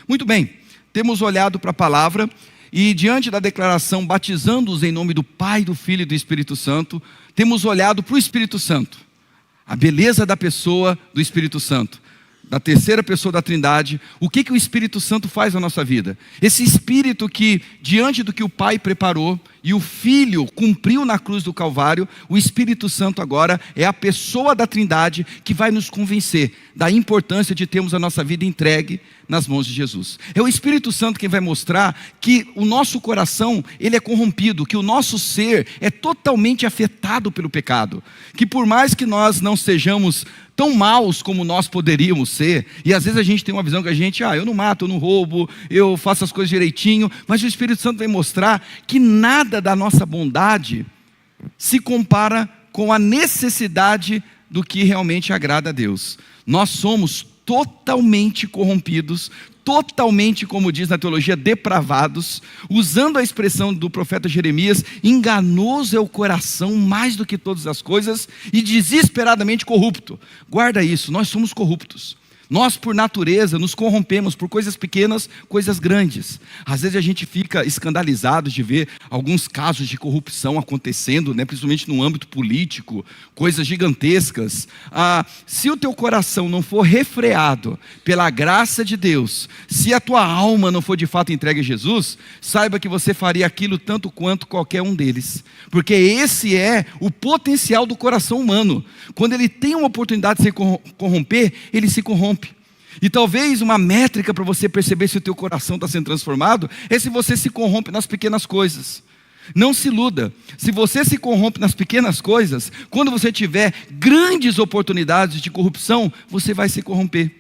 Muito bem, temos olhado para a palavra e diante da declaração batizando-os em nome do Pai, do Filho e do Espírito Santo, temos olhado para o Espírito Santo, a beleza da pessoa do Espírito Santo, da terceira pessoa da Trindade. O que o Espírito Santo faz na nossa vida? Esse Espírito que, diante do que o Pai preparou e o Filho cumpriu na cruz do Calvário, o Espírito Santo agora é a pessoa da Trindade que vai nos convencer da importância de termos a nossa vida entregue nas mãos de Jesus. É o Espírito Santo quem vai mostrar que o nosso coração, ele é corrompido, que o nosso ser é totalmente afetado pelo pecado, que por mais que nós não sejamos tão maus como nós poderíamos ser, e às vezes a gente tem uma visão que a gente, eu não mato, eu não roubo, eu faço as coisas direitinho, mas o Espírito Santo vai mostrar que nada da nossa bondade se compara com a necessidade do que realmente agrada a Deus. Nós somos totalmente corrompidos, totalmente, como diz na teologia, depravados. Usando a expressão do profeta Jeremias, enganoso é o coração mais do que todas as coisas e desesperadamente corrupto. Guarda isso, nós somos corruptos. Nós, por natureza, nos corrompemos por coisas pequenas, coisas grandes. Às vezes a gente fica escandalizado de ver alguns casos de corrupção acontecendo, principalmente no âmbito político, coisas gigantescas. Se o teu coração não for refreado pela graça de Deus, se a tua alma não for de fato entregue a Jesus, saiba que você faria aquilo tanto quanto qualquer um deles. Porque esse é o potencial do coração humano. Quando ele tem uma oportunidade de se corromper, ele se corrompe. E talvez uma métrica para você perceber se o teu coração está sendo transformado é se você se corrompe nas pequenas coisas. Não se iluda, se você se corrompe nas pequenas coisas, quando você tiver grandes oportunidades de corrupção, você vai se corromper.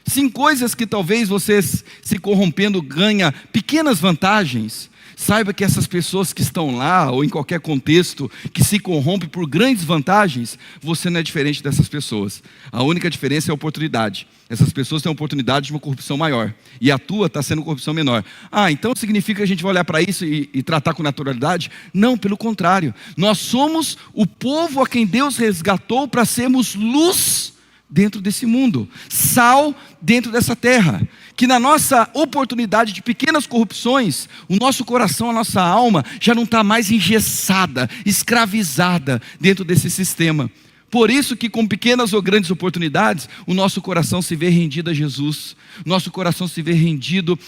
Sim, coisas que talvez você se corrompendo ganha pequenas vantagens. Saiba que essas pessoas que estão lá, ou em qualquer contexto, que se corrompem por grandes vantagens, você não é diferente dessas pessoas. A única diferença é a oportunidade. Essas pessoas têm a oportunidade de uma corrupção maior, e a tua está sendo corrupção menor. Então significa que a gente vai olhar para isso e tratar com naturalidade? Não, pelo contrário. Nós somos o povo a quem Deus resgatou para sermos luz dentro desse mundo, sal dentro dessa terra, que na nossa oportunidade de pequenas corrupções, o nosso coração, a nossa alma já não está mais engessada, escravizada dentro desse sistema. Por isso que com pequenas ou grandes oportunidades, o nosso coração se vê rendido a Jesus, nosso coração se vê rendido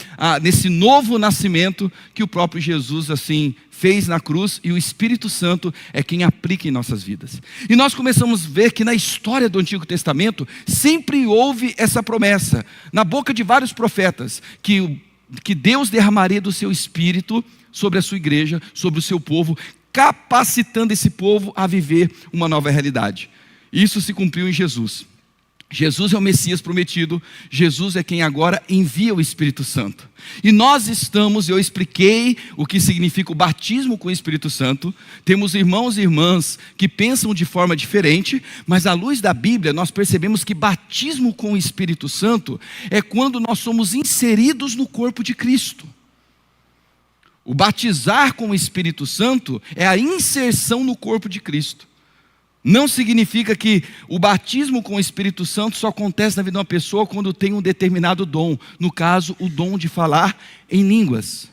nesse novo nascimento que o próprio Jesus assim fez na cruz, e o Espírito Santo é quem aplica em nossas vidas. E nós começamos a ver que na história do Antigo Testamento sempre houve essa promessa, na boca de vários profetas, que Deus derramaria do seu Espírito sobre a sua igreja, sobre o seu povo, capacitando esse povo a viver uma nova realidade. Isso se cumpriu em Jesus. Jesus é o Messias prometido, Jesus é quem agora envia o Espírito Santo. E nós eu expliquei o que significa o batismo com o Espírito Santo. Temos irmãos e irmãs que pensam de forma diferente, mas à luz da Bíblia nós percebemos que batismo com o Espírito Santo é quando nós somos inseridos no corpo de Cristo. O batizar com o Espírito Santo é a inserção no corpo de Cristo. Não significa que o batismo com o Espírito Santo só acontece na vida de uma pessoa quando tem um determinado dom. No caso, o dom de falar em línguas.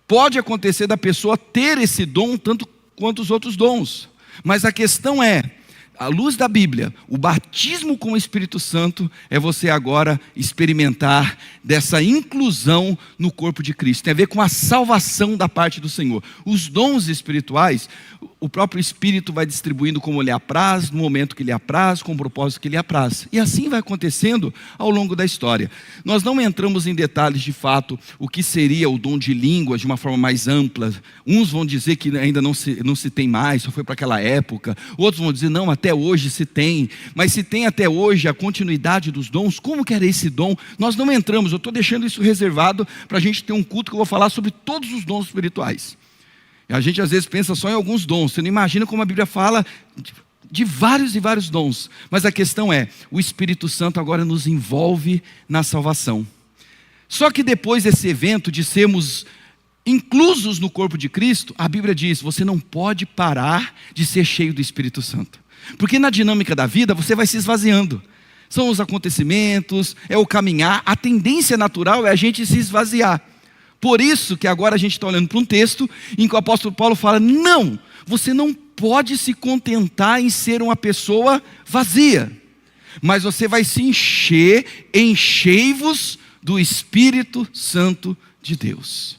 Pode acontecer da pessoa ter esse dom tanto quanto os outros dons. Mas a questão é, à luz da Bíblia, o batismo com o Espírito Santo é você agora experimentar dessa inclusão no corpo de Cristo. Tem a ver com a salvação da parte do Senhor. Os dons espirituais, o próprio Espírito vai distribuindo como lhe apraz, no momento que lhe apraz, com o propósito que lhe apraz. E assim vai acontecendo ao longo da história. Nós não entramos em detalhes de fato o que seria o dom de línguas de uma forma mais ampla. Uns vão dizer que ainda não se tem mais, só foi para aquela época. Outros vão dizer, não, até hoje se tem. Mas se tem até hoje a continuidade dos dons, como que era esse dom? Nós não entramos, eu estou deixando isso reservado para a gente ter um culto que eu vou falar sobre todos os dons espirituais. A gente às vezes pensa só em alguns dons, você não imagina como a Bíblia fala de vários e vários dons. Mas a questão é, o Espírito Santo agora nos envolve na salvação. Só que depois desse evento de sermos inclusos no corpo de Cristo, a Bíblia diz, você não pode parar de ser cheio do Espírito Santo. Porque na dinâmica da vida você vai se esvaziando. são os acontecimentos, é o caminhar. A tendência natural é a gente se esvaziar. Por isso que agora a gente está olhando para um texto em que o apóstolo Paulo fala: não, você não pode se contentar em ser uma pessoa vazia, mas você vai se encher, enchei-vos do Espírito Santo de Deus.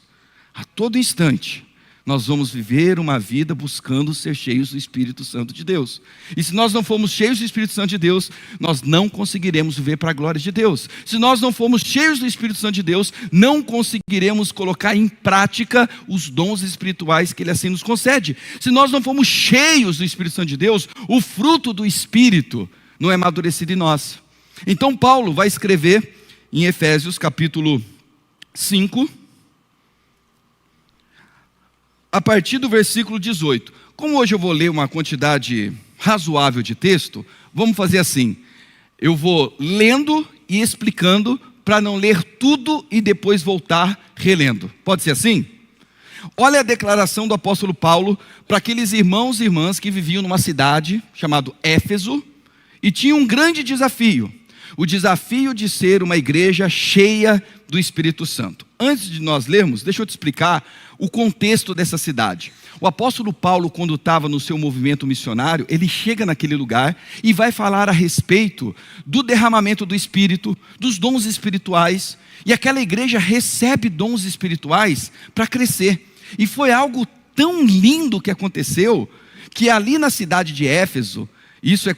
A todo instante nós vamos viver uma vida buscando ser cheios do Espírito Santo de Deus. E se nós não formos cheios do Espírito Santo de Deus, nós não conseguiremos viver para a glória de Deus. Se nós não formos cheios do Espírito Santo de Deus, não conseguiremos colocar em prática os dons espirituais que Ele assim nos concede. Se nós não formos cheios do Espírito Santo de Deus, o fruto do Espírito não é amadurecido em nós. Então Paulo vai escrever em Efésios capítulo 5, a partir do versículo 18. Como hoje eu vou ler uma quantidade razoável de texto, vamos fazer assim: eu vou lendo e explicando, para não ler tudo e depois voltar relendo. Pode ser assim? Olha a declaração do apóstolo Paulo para aqueles irmãos e irmãs que viviam numa cidade chamada Éfeso e tinham um grande desafio: o desafio de ser uma igreja cheia do Espírito Santo. Antes de nós lermos, deixa eu te explicar o contexto dessa cidade. O apóstolo Paulo, quando estava no seu movimento missionário, ele chega naquele lugar e vai falar a respeito do derramamento do Espírito, dos dons espirituais, e aquela igreja recebe dons espirituais para crescer. E foi algo tão lindo que aconteceu, que ali na cidade de Éfeso, isso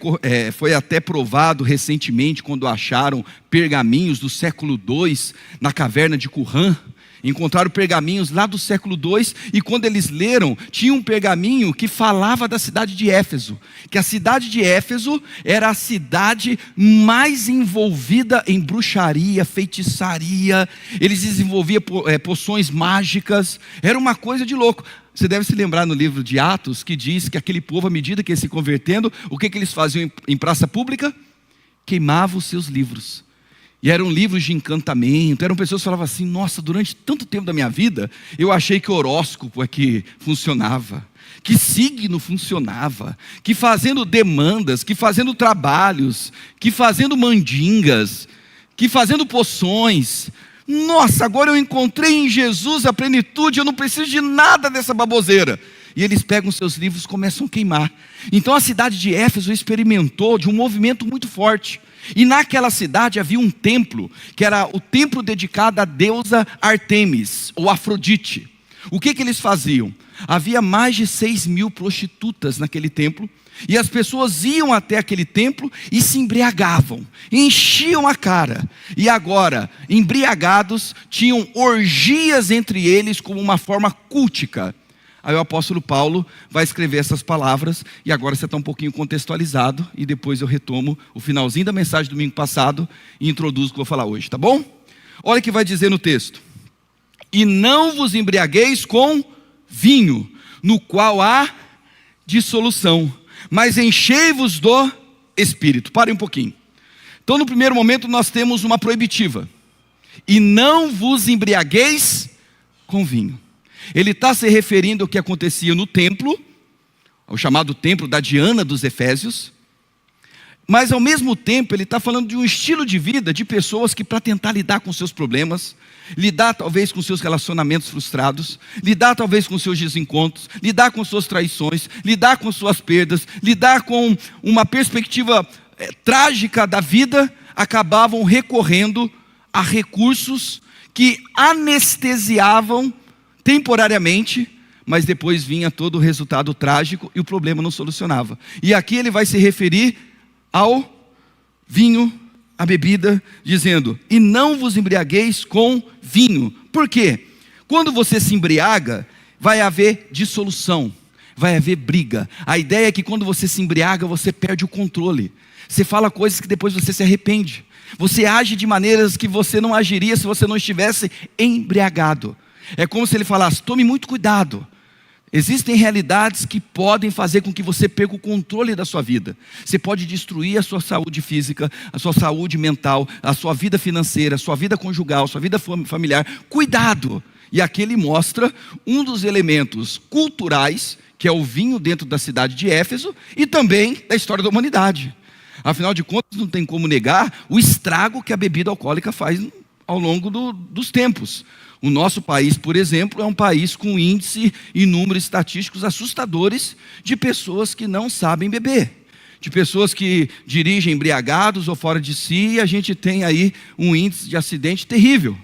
foi até provado recentemente quando acharam pergaminhos do século II na caverna de Qumran. Encontraram pergaminhos lá do século II, e quando eles leram, tinha um pergaminho que falava da cidade de Éfeso, que a cidade de Éfeso era a cidade mais envolvida em bruxaria, feitiçaria. Eles desenvolviam poções mágicas, era uma coisa de louco. Você deve se lembrar no livro de Atos, que diz que aquele povo, à medida que ia se convertendo, o que eles faziam em praça pública? Queimavam os seus livros. E eram livros de encantamento, eram pessoas que falavam assim: nossa, durante tanto tempo da minha vida, eu achei que horóscopo é que funcionava, que signo funcionava, que fazendo demandas, que fazendo trabalhos, que fazendo mandingas, que fazendo poções. Nossa, agora eu encontrei em Jesus a plenitude, eu não preciso de nada dessa baboseira. E eles pegam seus livros e começam a queimar. Então a cidade de Éfeso experimentou de um movimento muito forte. E naquela cidade havia um templo, que era o templo dedicado à deusa Artemis, ou Afrodite. O que eles faziam? Havia mais de 6.000 prostitutas naquele templo, e as pessoas iam até aquele templo e se embriagavam, enchiam a cara, e agora, embriagados, tinham orgias entre eles como uma forma cultica. Aí o apóstolo Paulo vai escrever essas palavras, e agora você está um pouquinho contextualizado, e depois eu retomo o finalzinho da mensagem do domingo passado e introduzo o que eu vou falar hoje, tá bom? Olha o que vai dizer no texto: e não vos embriagueis com vinho, no qual há dissolução, mas enchei-vos do Espírito. Pare um pouquinho. Então no primeiro momento nós temos uma proibitiva: e não vos embriagueis com vinho. Ele está se referindo ao que acontecia no templo, ao chamado templo da Diana dos Efésios, mas ao mesmo tempo ele está falando de um estilo de vida de pessoas que, para tentar lidar com seus problemas, lidar talvez com seus relacionamentos frustrados, lidar talvez com seus desencontros, lidar com suas traições, lidar com suas perdas, lidar com uma perspectiva trágica da vida, acabavam recorrendo a recursos que anestesiavam temporariamente, mas depois vinha todo o resultado trágico e o problema não solucionava. E aqui ele vai se referir ao vinho, à bebida, dizendo: e não vos embriagueis com vinho. Por quê? Quando você se embriaga, vai haver dissolução, vai haver briga. A ideia é que quando você se embriaga, você perde o controle. Você fala coisas que depois você se arrepende. Você age de maneiras que você não agiria se você não estivesse embriagado. É como se ele falasse: tome muito cuidado. Existem realidades que podem fazer com que você perca o controle da sua vida. Você pode destruir a sua saúde física, a sua saúde mental, a sua vida financeira, a sua vida conjugal, a sua vida familiar. Cuidado! E aqui ele mostra um dos elementos culturais, que é o vinho dentro da cidade de Éfeso, e também da história da humanidade. Afinal de contas, não tem como negar o estrago que a bebida alcoólica faz ao longo dos tempos. O nosso país, por exemplo, é um país com índice e números estatísticos assustadores de pessoas que não sabem beber, de pessoas que dirigem embriagados ou fora de si, e a gente tem aí um índice de acidente terrível.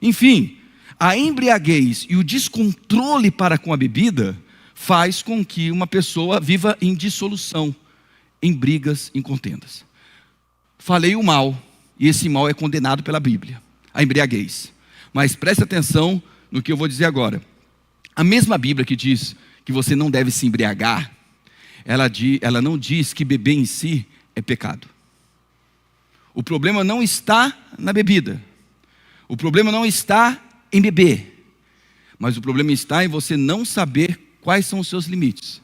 Enfim, a embriaguez e o descontrole para com a bebida faz com que uma pessoa viva em dissolução, em brigas, em contendas. Falei o mal, e esse mal é condenado pela Bíblia, a embriaguez. Mas preste atenção no que eu vou dizer agora. A mesma Bíblia que diz que você não deve se embriagar, ela não diz que beber em si é pecado. O problema não está na bebida. O problema não está em beber. Mas o problema está em você não saber quais são os seus limites.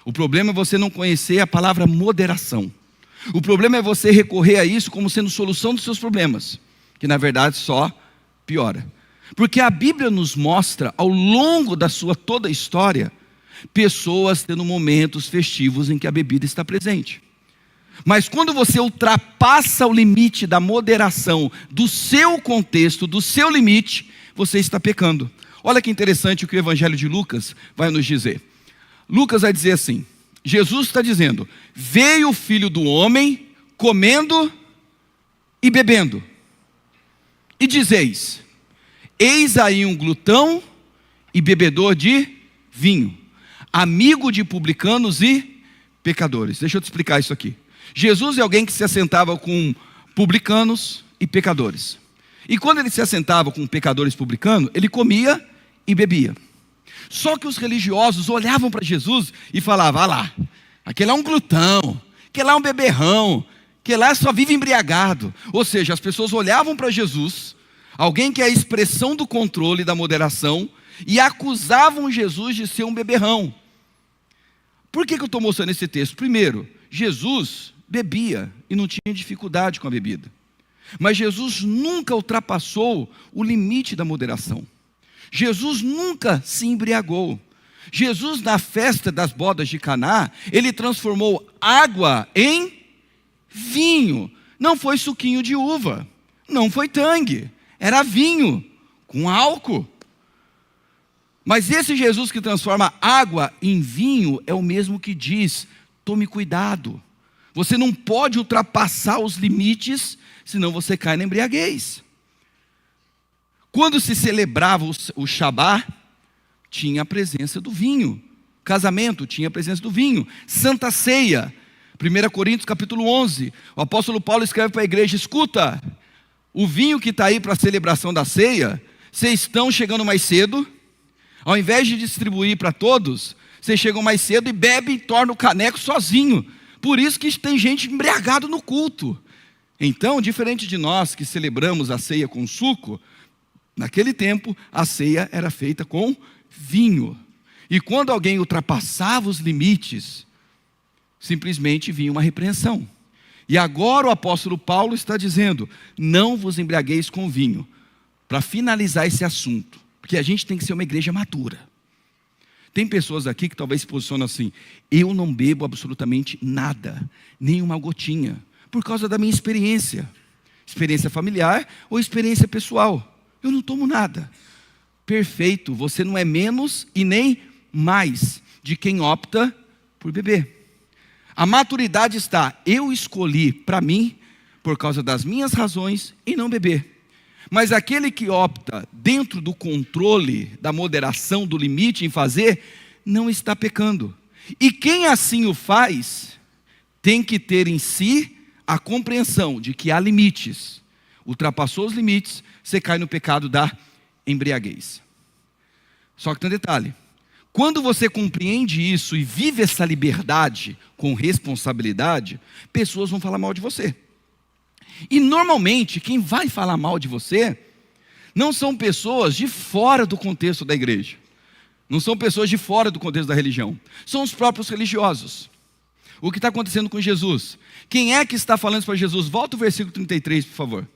O problema é você não conhecer a palavra moderação. O problema é você recorrer a isso como sendo solução dos seus problemas, que na verdade só piora. Porque a Bíblia nos mostra, ao longo da sua toda a história, pessoas tendo momentos festivos em que a bebida está presente. Mas quando você ultrapassa o limite da moderação, do seu contexto, do seu limite, você está pecando. Olha que interessante o que o Evangelho de Lucas vai nos dizer. Lucas vai dizer assim, Jesus está dizendo, veio o Filho do Homem comendo e bebendo. E dizeis, eis aí um glutão e bebedor de vinho, amigo de publicanos e pecadores. Deixa eu te explicar isso aqui. Jesus é alguém que se assentava com publicanos e pecadores. E quando ele se assentava com pecadores publicanos, ele comia e bebia. Só que os religiosos olhavam para Jesus e falavam, ah lá, aquele é um glutão, aquele é um beberrão, aquele lá só vive embriagado. Ou seja, as pessoas olhavam para Jesus, alguém que é a expressão do controle e da moderação, e acusavam Jesus de ser um beberrão. Por que eu estou mostrando esse texto? Primeiro, Jesus bebia e não tinha dificuldade com a bebida. Mas Jesus nunca ultrapassou o limite da moderação. Jesus nunca se embriagou. Jesus, na festa das bodas de Caná, ele transformou água em vinho. Não foi suquinho de uva, não foi tangue, era vinho com álcool. Mas esse Jesus que transforma água em vinho é o mesmo que diz, tome cuidado. Você não pode ultrapassar os limites, senão você cai na embriaguez. Quando se celebrava o Shabá, tinha a presença do vinho. Casamento, tinha a presença do vinho. Santa Ceia, 1 Coríntios capítulo 11. O apóstolo Paulo escreve para a igreja, escuta, o vinho que está aí para a celebração da ceia, vocês estão chegando mais cedo, ao invés de distribuir para todos, vocês chegam mais cedo e bebem e tornam o caneco sozinho. Por isso que tem gente embriagada no culto. Então, diferente de nós que celebramos a ceia com suco, naquele tempo, a ceia era feita com vinho. E quando alguém ultrapassava os limites, simplesmente vinha uma repreensão. E agora o apóstolo Paulo está dizendo, não vos embriagueis com vinho, para finalizar esse assunto, porque a gente tem que ser uma igreja madura. Tem pessoas aqui que talvez se posicionam assim, eu não bebo absolutamente nada, nem uma gotinha, por causa da minha experiência familiar ou experiência pessoal. Eu não tomo nada. Perfeito, você não é menos e nem mais de quem opta por beber. A maturidade está, eu escolhi para mim, por causa das minhas razões, em não beber. Mas aquele que opta dentro do controle, da moderação, do limite em fazer, não está pecando. E quem assim o faz, tem que ter em si a compreensão de que há limites. Ultrapassou os limites, você cai no pecado da embriaguez. Só que tem um detalhe. Quando você compreende isso e vive essa liberdade com responsabilidade, pessoas vão falar mal de você. E normalmente quem vai falar mal de você não são pessoas de fora do contexto da igreja. Não são pessoas de fora do contexto da religião. São os próprios religiosos. O que está acontecendo com Jesus? Quem é que está falando isso para Jesus? Volta o versículo 33, por favor.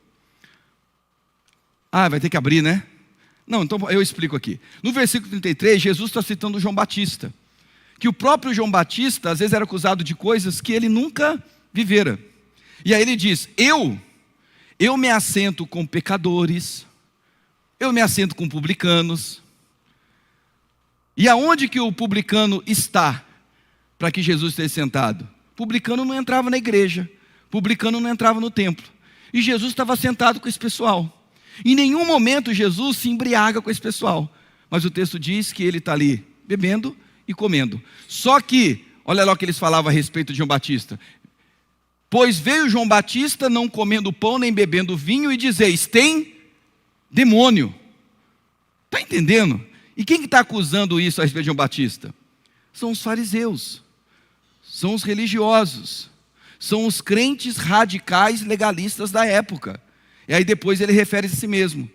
Ah, vai ter que abrir, né? Não, então eu explico aqui. No versículo 33, Jesus está citando João Batista. Que o próprio João Batista, às vezes, era acusado de coisas que ele nunca vivera. E aí ele diz, eu me assento com pecadores, eu me assento com publicanos. E aonde que o publicano está para que Jesus esteja sentado? Publicano não entrava na igreja, publicano não entrava no templo. E Jesus estava sentado com esse pessoal. Em nenhum momento Jesus se embriaga com esse pessoal. Mas o texto diz que ele está ali bebendo e comendo. Só que, olha lá o que eles falavam a respeito de João Batista. Pois veio João Batista não comendo pão nem bebendo vinho e dizeis, tem demônio. Está entendendo? E quem está acusando isso a respeito de João Batista? São os fariseus, são os religiosos, são os crentes radicais legalistas da época. E aí depois ele refere a si mesmo.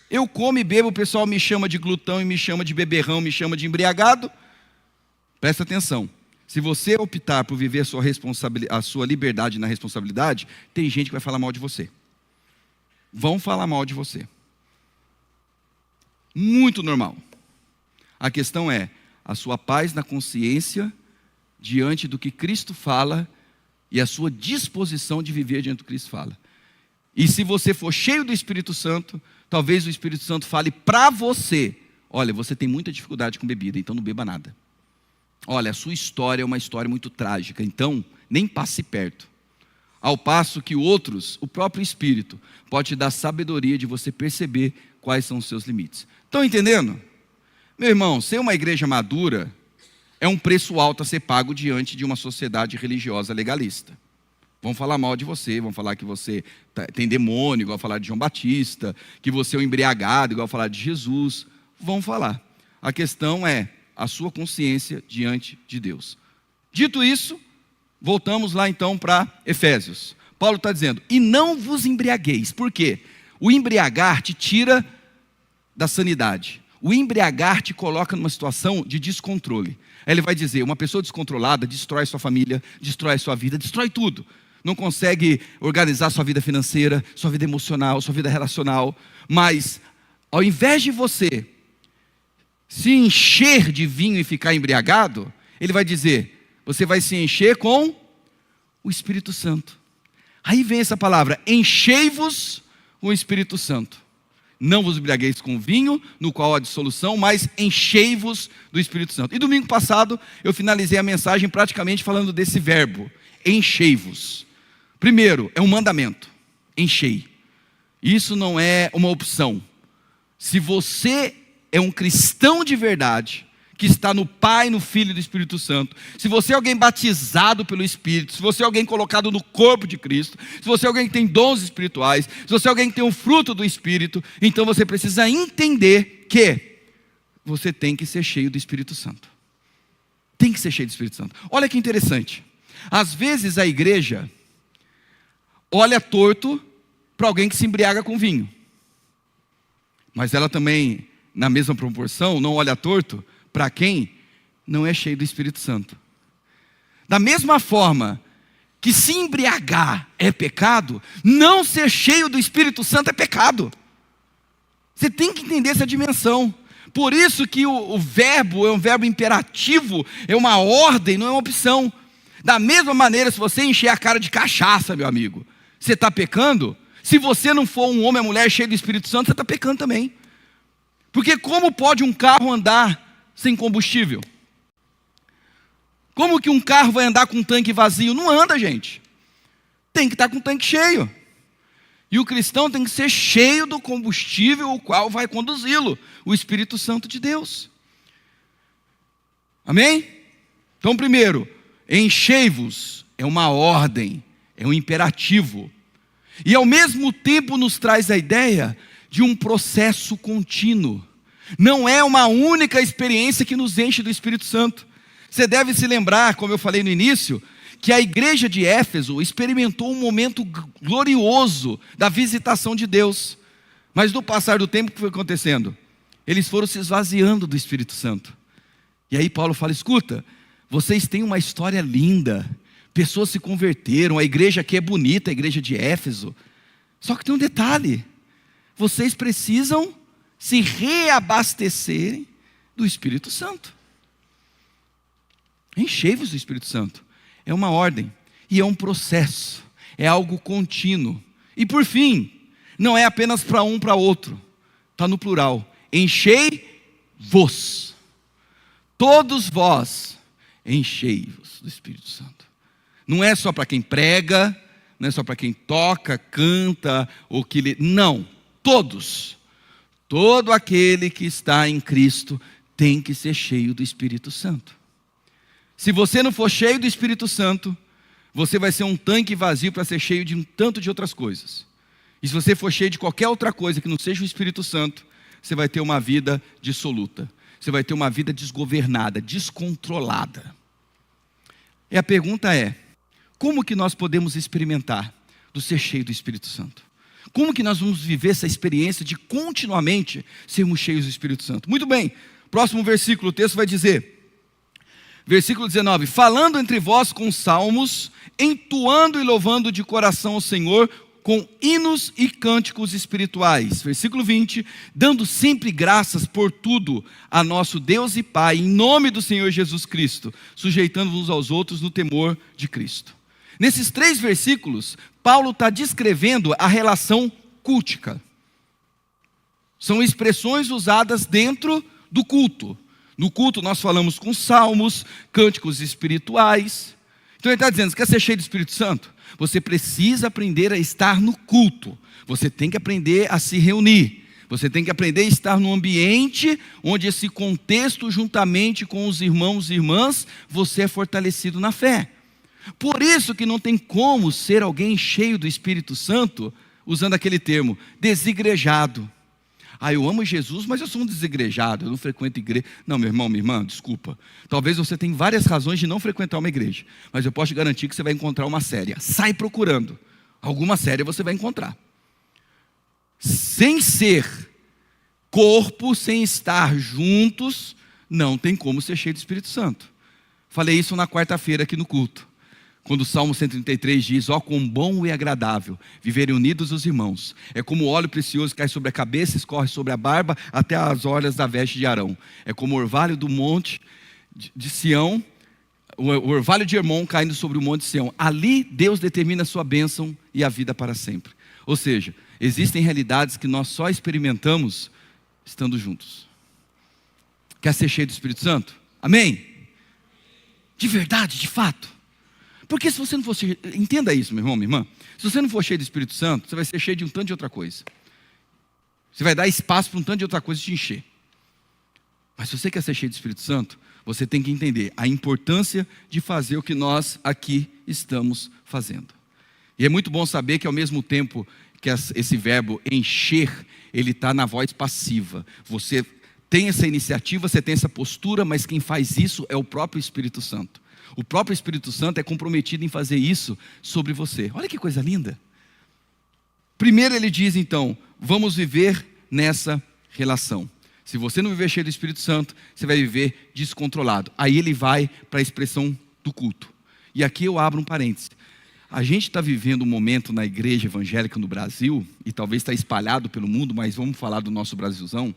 Eu como e bebo, o pessoal me chama de glutão e me chama de beberrão, me chama de embriagado. Presta atenção. Se você optar por viver a sua liberdade na responsabilidade, tem gente que vai falar mal de você. Vão falar mal de você. Muito normal. A questão é a sua paz na consciência diante do que Cristo fala e a sua disposição de viver diante do que Cristo fala. E se você for cheio do Espírito Santo, talvez o Espírito Santo fale para você, olha, você tem muita dificuldade com bebida, então não beba nada. Olha, a sua história é uma história muito trágica, então nem passe perto. Ao passo que outros, o próprio Espírito, pode te dar sabedoria de você perceber quais são os seus limites. Estão entendendo? Meu irmão, ser uma igreja madura é um preço alto a ser pago diante de uma sociedade religiosa legalista. Vão falar mal de você, vão falar que você tem demônio, igual falar de João Batista, que você é um embriagado, igual falar de Jesus. Vão falar. A questão é a sua consciência diante de Deus. Dito isso, voltamos lá então para Efésios. Paulo está dizendo, e não vos embriagueis. Por quê? O embriagar te tira da sanidade. O embriagar te coloca numa situação de descontrole. Aí ele vai dizer, uma pessoa descontrolada destrói sua família, destrói sua vida, destrói tudo. Não consegue organizar sua vida financeira, sua vida emocional, sua vida relacional. Mas, ao invés de você se encher de vinho e ficar embriagado, ele vai dizer, você vai se encher com o Espírito Santo. Aí vem essa palavra, enchei-vos com o Espírito Santo. Não vos embriagueis com vinho, no qual há dissolução, mas enchei-vos do Espírito Santo. E domingo passado, eu finalizei a mensagem praticamente falando desse verbo, enchei-vos. Primeiro, é um mandamento, enchei. Isso não é uma opção. Se você é um cristão de verdade, que está no Pai, no Filho e no Espírito Santo, se você é alguém batizado pelo Espírito, se você é alguém colocado no corpo de Cristo, se você é alguém que tem dons espirituais, se você é alguém que tem o fruto do Espírito, então você precisa entender que você tem que ser cheio do Espírito Santo. Tem que ser cheio do Espírito Santo. Olha que interessante. Às vezes a igreja olha torto para alguém que se embriaga com vinho. Mas ela também, na mesma proporção, não olha torto para quem não é cheio do Espírito Santo. Da mesma forma que se embriagar é pecado, não ser cheio do Espírito Santo é pecado. Você tem que entender essa dimensão. Por isso que o verbo é um verbo imperativo, é uma ordem, não é uma opção. Da mesma maneira, se você encher a cara de cachaça, meu amigo, você está pecando. Se você não for um homem ou mulher cheio do Espírito Santo, você está pecando também. Porque como pode um carro andar sem combustível? Como que um carro vai andar com um tanque vazio? Não anda, gente. Tem que estar com o tanque cheio. E o cristão tem que ser cheio do combustível o qual vai conduzi-lo, o Espírito Santo de Deus. Amém? Então, primeiro, enchei-vos é uma ordem, é um imperativo. E ao mesmo tempo nos traz a ideia de um processo contínuo. Não é uma única experiência que nos enche do Espírito Santo. Você deve se lembrar, como eu falei no início, que a igreja de Éfeso experimentou um momento glorioso da visitação de Deus. Mas no passar do tempo, o que foi acontecendo? Eles foram se esvaziando do Espírito Santo. E aí Paulo fala, escuta, vocês têm uma história linda, pessoas se converteram, a igreja aqui é bonita, a igreja de Éfeso. Só que tem um detalhe, vocês precisam se reabastecerem do Espírito Santo. Enchei-vos do Espírito Santo. É uma ordem. E é um processo, é algo contínuo. E por fim, não é apenas para um para outro, está no plural. Enchei-vos, todos vós, enchei-vos do Espírito Santo. Não é só para quem prega, não é só para quem toca, canta, ou que lê. Não, todos. Todo aquele que está em Cristo tem que ser cheio do Espírito Santo. Se você não for cheio do Espírito Santo, você vai ser um tanque vazio para ser cheio de um tanto de outras coisas. E se você for cheio de qualquer outra coisa que não seja o Espírito Santo, você vai ter uma vida dissoluta. Você vai ter uma vida desgovernada, descontrolada. E a pergunta é, como que nós podemos experimentar do ser cheio do Espírito Santo? Como que nós vamos viver essa experiência de continuamente sermos cheios do Espírito Santo? Muito bem, próximo versículo, o texto vai dizer, versículo 19, falando entre vós com salmos, entoando e louvando de coração ao Senhor, com hinos e cânticos espirituais. Versículo 20, dando sempre graças por tudo a nosso Deus e Pai, em nome do Senhor Jesus Cristo, sujeitando-vos uns aos outros no temor de Cristo. Nesses 3 versículos, Paulo está descrevendo a relação cultica. São expressões usadas dentro do culto. No culto nós falamos com salmos, cânticos espirituais. Então ele está dizendo, quer ser cheio do Espírito Santo? Você precisa aprender a estar no culto. Você tem que aprender a se reunir. Você tem que aprender a estar num ambiente onde esse contexto, juntamente com os irmãos e irmãs, você é fortalecido na fé. Por isso que não tem como ser alguém cheio do Espírito Santo, usando aquele termo, desigrejado. Eu amo Jesus, mas eu sou um desigrejado, eu não frequento igreja. Não, meu irmão, minha irmã, desculpa. Talvez você tenha várias razões de não frequentar uma igreja, mas eu posso te garantir que você vai encontrar uma séria. Sai procurando. Alguma séria você vai encontrar. Sem ser corpo, sem estar juntos, não tem como ser cheio do Espírito Santo. Falei isso na quarta-feira aqui no culto. Quando o Salmo 133 diz, quão bom e agradável viverem unidos os irmãos. É como o óleo precioso que cai sobre a cabeça, escorre sobre a barba, até as orlas da veste de Arão. É como o orvalho do monte de Sião, o orvalho de Hermon caindo sobre o monte de Sião. Ali Deus determina a sua bênção e a vida para sempre. Ou seja, existem realidades que nós só experimentamos estando juntos. Quer ser cheio do Espírito Santo? Amém? De verdade, de fato. Porque se você não for cheio, entenda isso, meu irmão, minha irmã. Se você não for cheio do Espírito Santo, você vai ser cheio de um tanto de outra coisa. Você vai dar espaço para um tanto de outra coisa te encher. Mas se você quer ser cheio do Espírito Santo, você tem que entender a importância de fazer o que nós aqui estamos fazendo. E é muito bom saber que ao mesmo tempo que esse verbo encher, ele está na voz passiva. Você tem essa iniciativa, você tem essa postura, mas quem faz isso é o próprio Espírito Santo. O próprio Espírito Santo é comprometido em fazer isso sobre você. Olha que coisa linda. Primeiro ele diz então, vamos viver nessa relação. Se você não viver cheio do Espírito Santo, você vai viver descontrolado. Aí ele vai para a expressão do culto. E aqui eu abro um parêntese. A gente está vivendo um momento na igreja evangélica no Brasil, e talvez está espalhado pelo mundo, mas vamos falar do nosso Brasilzão,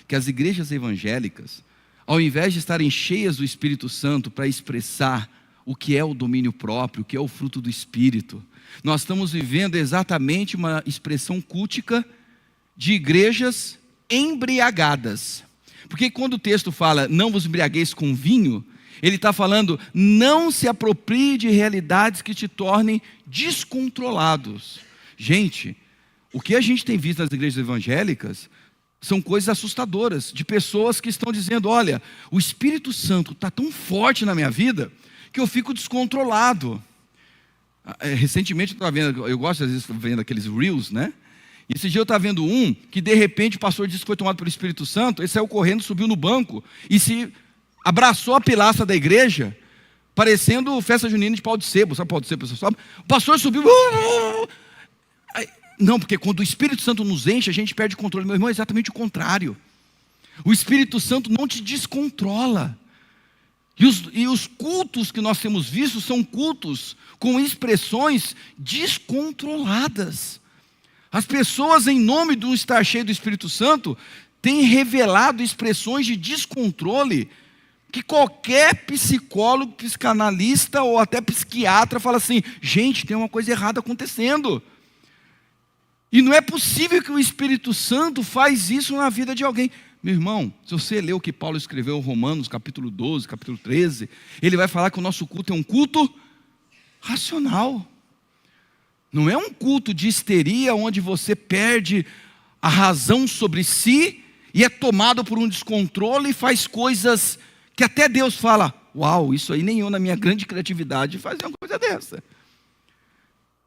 que as igrejas evangélicas, ao invés de estarem cheias do Espírito Santo para expressar o que é o domínio próprio, o que é o fruto do Espírito, nós estamos vivendo exatamente uma expressão cultica de igrejas embriagadas. Porque quando o texto fala, não vos embriagueis com vinho, ele está falando, não se aproprie de realidades que te tornem descontrolados. Gente, o que a gente tem visto nas igrejas evangélicas são coisas assustadoras, de pessoas que estão dizendo, olha, o Espírito Santo está tão forte na minha vida, que eu fico descontrolado. Recentemente eu estava vendo, eu gosto às vezes vendo aqueles reels, né? E esse dia eu estava vendo um, que de repente o pastor disse que foi tomado pelo Espírito Santo, ele saiu correndo, subiu no banco, e se abraçou a pilastra da igreja, parecendo festa junina de pau de sebo, sabe pau de sebo, pessoal? O pastor subiu, não, porque quando o Espírito Santo nos enche, a gente perde o controle. Meu irmão, é exatamente o contrário. O Espírito Santo não te descontrola. E os cultos que nós temos visto são cultos com expressões descontroladas. As pessoas, em nome de um estar cheio do Espírito Santo, têm revelado expressões de descontrole que qualquer psicólogo, psicanalista ou até psiquiatra fala assim: gente, tem uma coisa errada acontecendo. E não é possível que o Espírito Santo faz isso na vida de alguém. Meu irmão, se você ler o que Paulo escreveu em Romanos, capítulo 12, capítulo 13, ele vai falar que o nosso culto é um culto racional. Não é um culto de histeria, onde você perde a razão sobre si e é tomado por um descontrole e faz coisas que até Deus fala: uau, isso aí nem eu na minha grande criatividade fazia uma coisa dessa.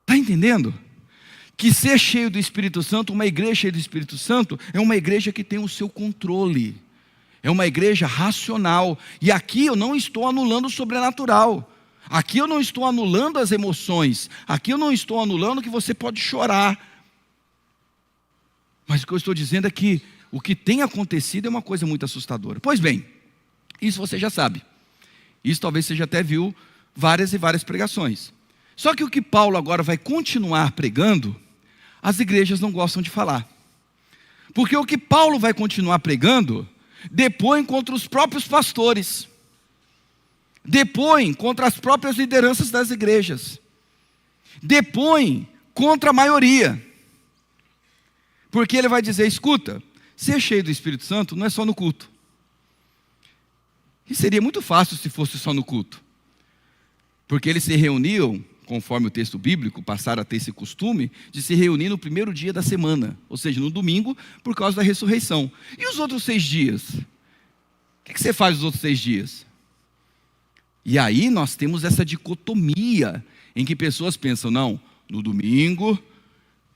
Está entendendo? Que ser cheio do Espírito Santo, uma igreja cheia do Espírito Santo, é uma igreja que tem o seu controle. É uma igreja racional. E aqui eu não estou anulando o sobrenatural. Aqui eu não estou anulando as emoções. Aqui eu não estou anulando que você pode chorar. Mas o que eu estou dizendo é que o que tem acontecido é uma coisa muito assustadora. Pois bem, isso você já sabe. Isso talvez você já até viu várias e várias pregações. Só que o que Paulo agora vai continuar pregando, as igrejas não gostam de falar. Porque o que Paulo vai continuar pregando, depõe contra os próprios pastores. Depõe contra as próprias lideranças das igrejas. Depõe contra a maioria. Porque ele vai dizer: escuta, ser cheio do Espírito Santo não é só no culto. E seria muito fácil se fosse só no culto. Porque eles se reuniam, conforme o texto bíblico, passaram a ter esse costume de se reunir no primeiro dia da semana, ou seja, no domingo, por causa da ressurreição. E os outros 6 dias? O que você faz os outros 6 dias? E aí nós temos essa dicotomia, em que pessoas pensam: não, no domingo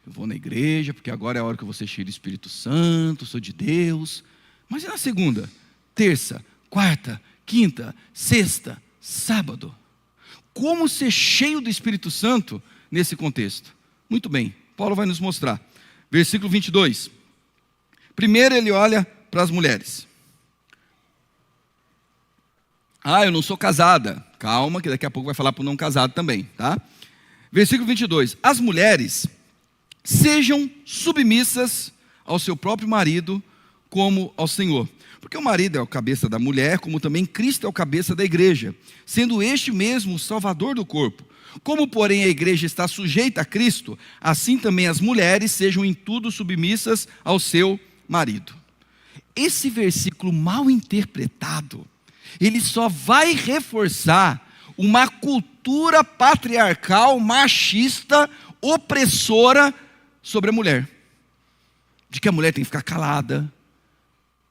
eu vou na igreja, porque agora é a hora que eu vou ser cheio do Espírito Santo, sou de Deus. Mas e na segunda, terça, quarta, quinta, sexta, sábado? Como ser cheio do Espírito Santo nesse contexto? Muito bem, Paulo vai nos mostrar. Versículo 22. Primeiro ele olha para as mulheres. Eu não sou casada. Calma, que daqui a pouco vai falar para o não casado também, tá? Versículo 22. As mulheres sejam submissas ao seu próprio marido, como ao Senhor. Porque o marido é o cabeça da mulher, como também Cristo é o cabeça da igreja, sendo este mesmo o salvador do corpo. Como, porém, a igreja está sujeita a Cristo, assim também as mulheres sejam em tudo submissas ao seu marido. Esse versículo mal interpretado, ele só vai reforçar uma cultura patriarcal, machista, opressora sobre a mulher. De que a mulher tem que ficar calada,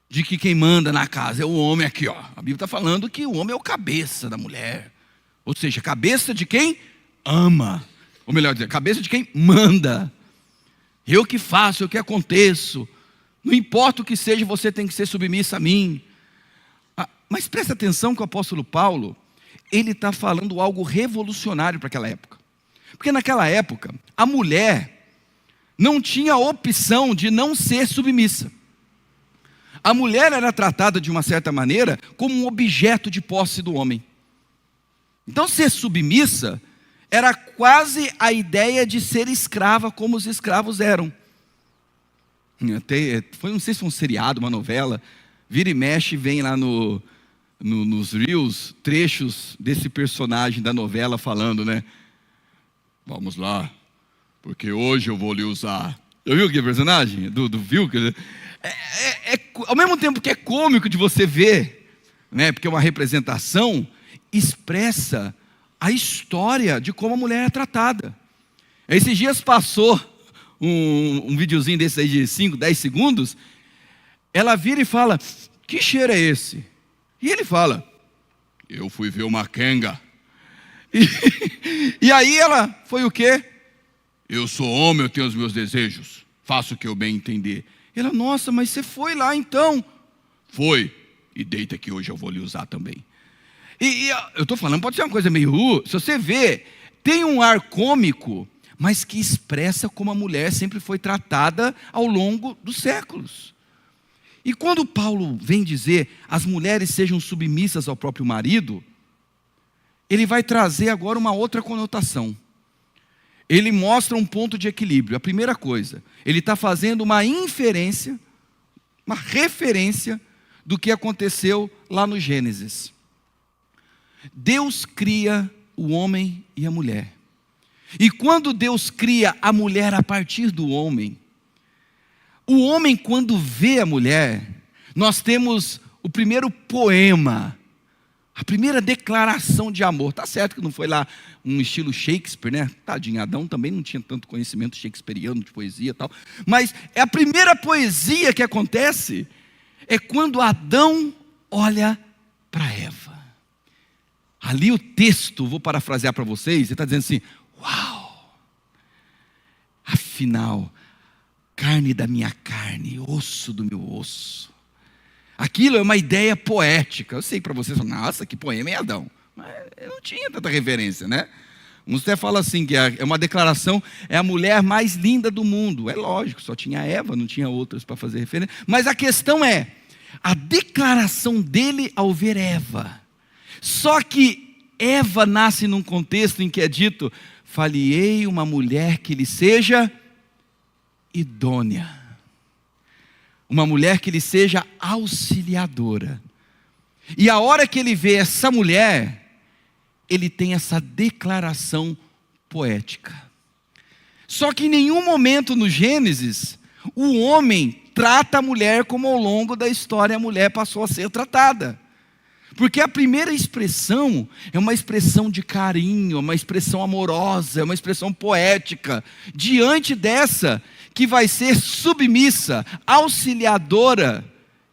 de que quem manda na casa é o homem aqui, ó. A Bíblia está falando que o homem é o cabeça da mulher. Ou seja, cabeça de quem ama. Ou melhor dizer, cabeça de quem manda. Eu que faço, eu que aconteço. Não importa o que seja, você tem que ser submissa a mim. Mas presta atenção que o apóstolo Paulo, ele está falando algo revolucionário para aquela época. Porque naquela época, a mulher não tinha opção de não ser submissa. A mulher era tratada de uma certa maneira como um objeto de posse do homem. Então ser submissa era quase a ideia de ser escrava como os escravos eram. Não sei se foi um seriado, uma novela, vira e mexe, vem lá nos Reels, trechos desse personagem da novela falando, né? Vamos lá, porque hoje eu vou lhe usar. Eu viu que personagem? Do Vilker? Ao mesmo tempo que é cômico de você ver, né? Porque é uma representação, expressa a história de como a mulher é tratada. Esses dias passou um videozinho desse aí de 5, 10 segundos, ela vira e fala: que cheiro é esse? E ele fala: eu fui ver uma quenga. E aí ela foi o quê? Eu sou homem, eu tenho os meus desejos, faço o que eu bem entender. Ela: nossa, mas você foi lá então? Foi, e deita que hoje eu vou lhe usar também. E eu estou falando, pode ser uma coisa meio, se você vê, tem um ar cômico, mas que expressa como a mulher sempre foi tratada ao longo dos séculos. E quando Paulo vem dizer, as mulheres sejam submissas ao próprio marido, ele vai trazer agora uma outra conotação. Ele mostra um ponto de equilíbrio. A primeira coisa, ele está fazendo uma inferência, uma referência do que aconteceu lá no Gênesis. Deus cria o homem e a mulher. E quando Deus cria a mulher a partir do homem, o homem, quando vê a mulher, nós temos o primeiro poema, a primeira declaração de amor. Tá certo que não foi lá um estilo Shakespeare, né? Tadinho, Adão também não tinha tanto conhecimento shakespeariano de poesia e tal. Mas é a primeira poesia que acontece, é quando Adão olha para Eva. Ali o texto, vou parafrasear para vocês, ele está dizendo assim: uau! Afinal, carne da minha carne, osso do meu osso. Aquilo é uma ideia poética. Eu sei para vocês, nossa, que poema é Adão. Mas eu não tinha tanta referência, né? Uns até falam assim, que é uma declaração, é a mulher mais linda do mundo. É lógico, só tinha Eva, não tinha outras para fazer referência. Mas a questão é, a declaração dele ao ver Eva. Só que Eva nasce num contexto em que é dito: falei uma mulher que lhe seja idônea. Uma mulher que lhe seja auxiliadora. E a hora que ele vê essa mulher, ele tem essa declaração poética. Só que em nenhum momento no Gênesis, o homem trata a mulher como ao longo da história a mulher passou a ser tratada. Porque a primeira expressão é uma expressão de carinho, uma expressão amorosa, é uma expressão poética. Diante dessa, que vai ser submissa, auxiliadora,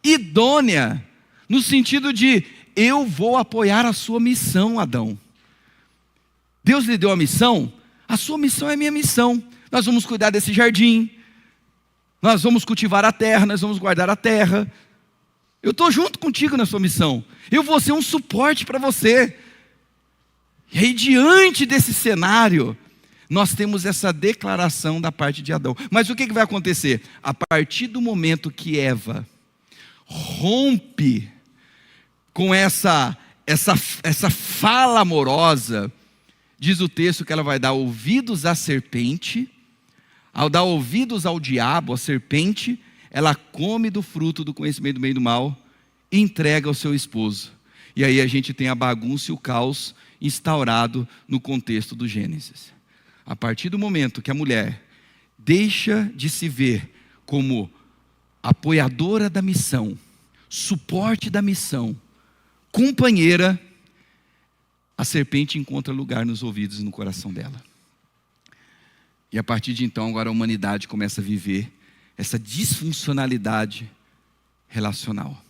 idônea, no sentido de: eu vou apoiar a sua missão, Adão. Deus lhe deu a missão, a sua missão é a minha missão. Nós vamos cuidar desse jardim, nós vamos cultivar a terra, nós vamos guardar a terra. Eu estou junto contigo na sua missão. Eu vou ser um suporte para você. E aí, diante desse cenário, nós temos essa declaração da parte de Adão. Mas o que vai acontecer? A partir do momento que Eva rompe com essa fala amorosa, diz o texto que ela vai dar ouvidos à serpente. Ao dar ouvidos ao diabo, a serpente, ela come do fruto do conhecimento do bem e do mal e entrega ao seu esposo. E aí a gente tem a bagunça e o caos instaurado no contexto do Gênesis. A partir do momento que a mulher deixa de se ver como apoiadora da missão, suporte da missão, companheira, a serpente encontra lugar nos ouvidos e no coração dela. E a partir de então, agora a humanidade começa a viver essa disfuncionalidade relacional.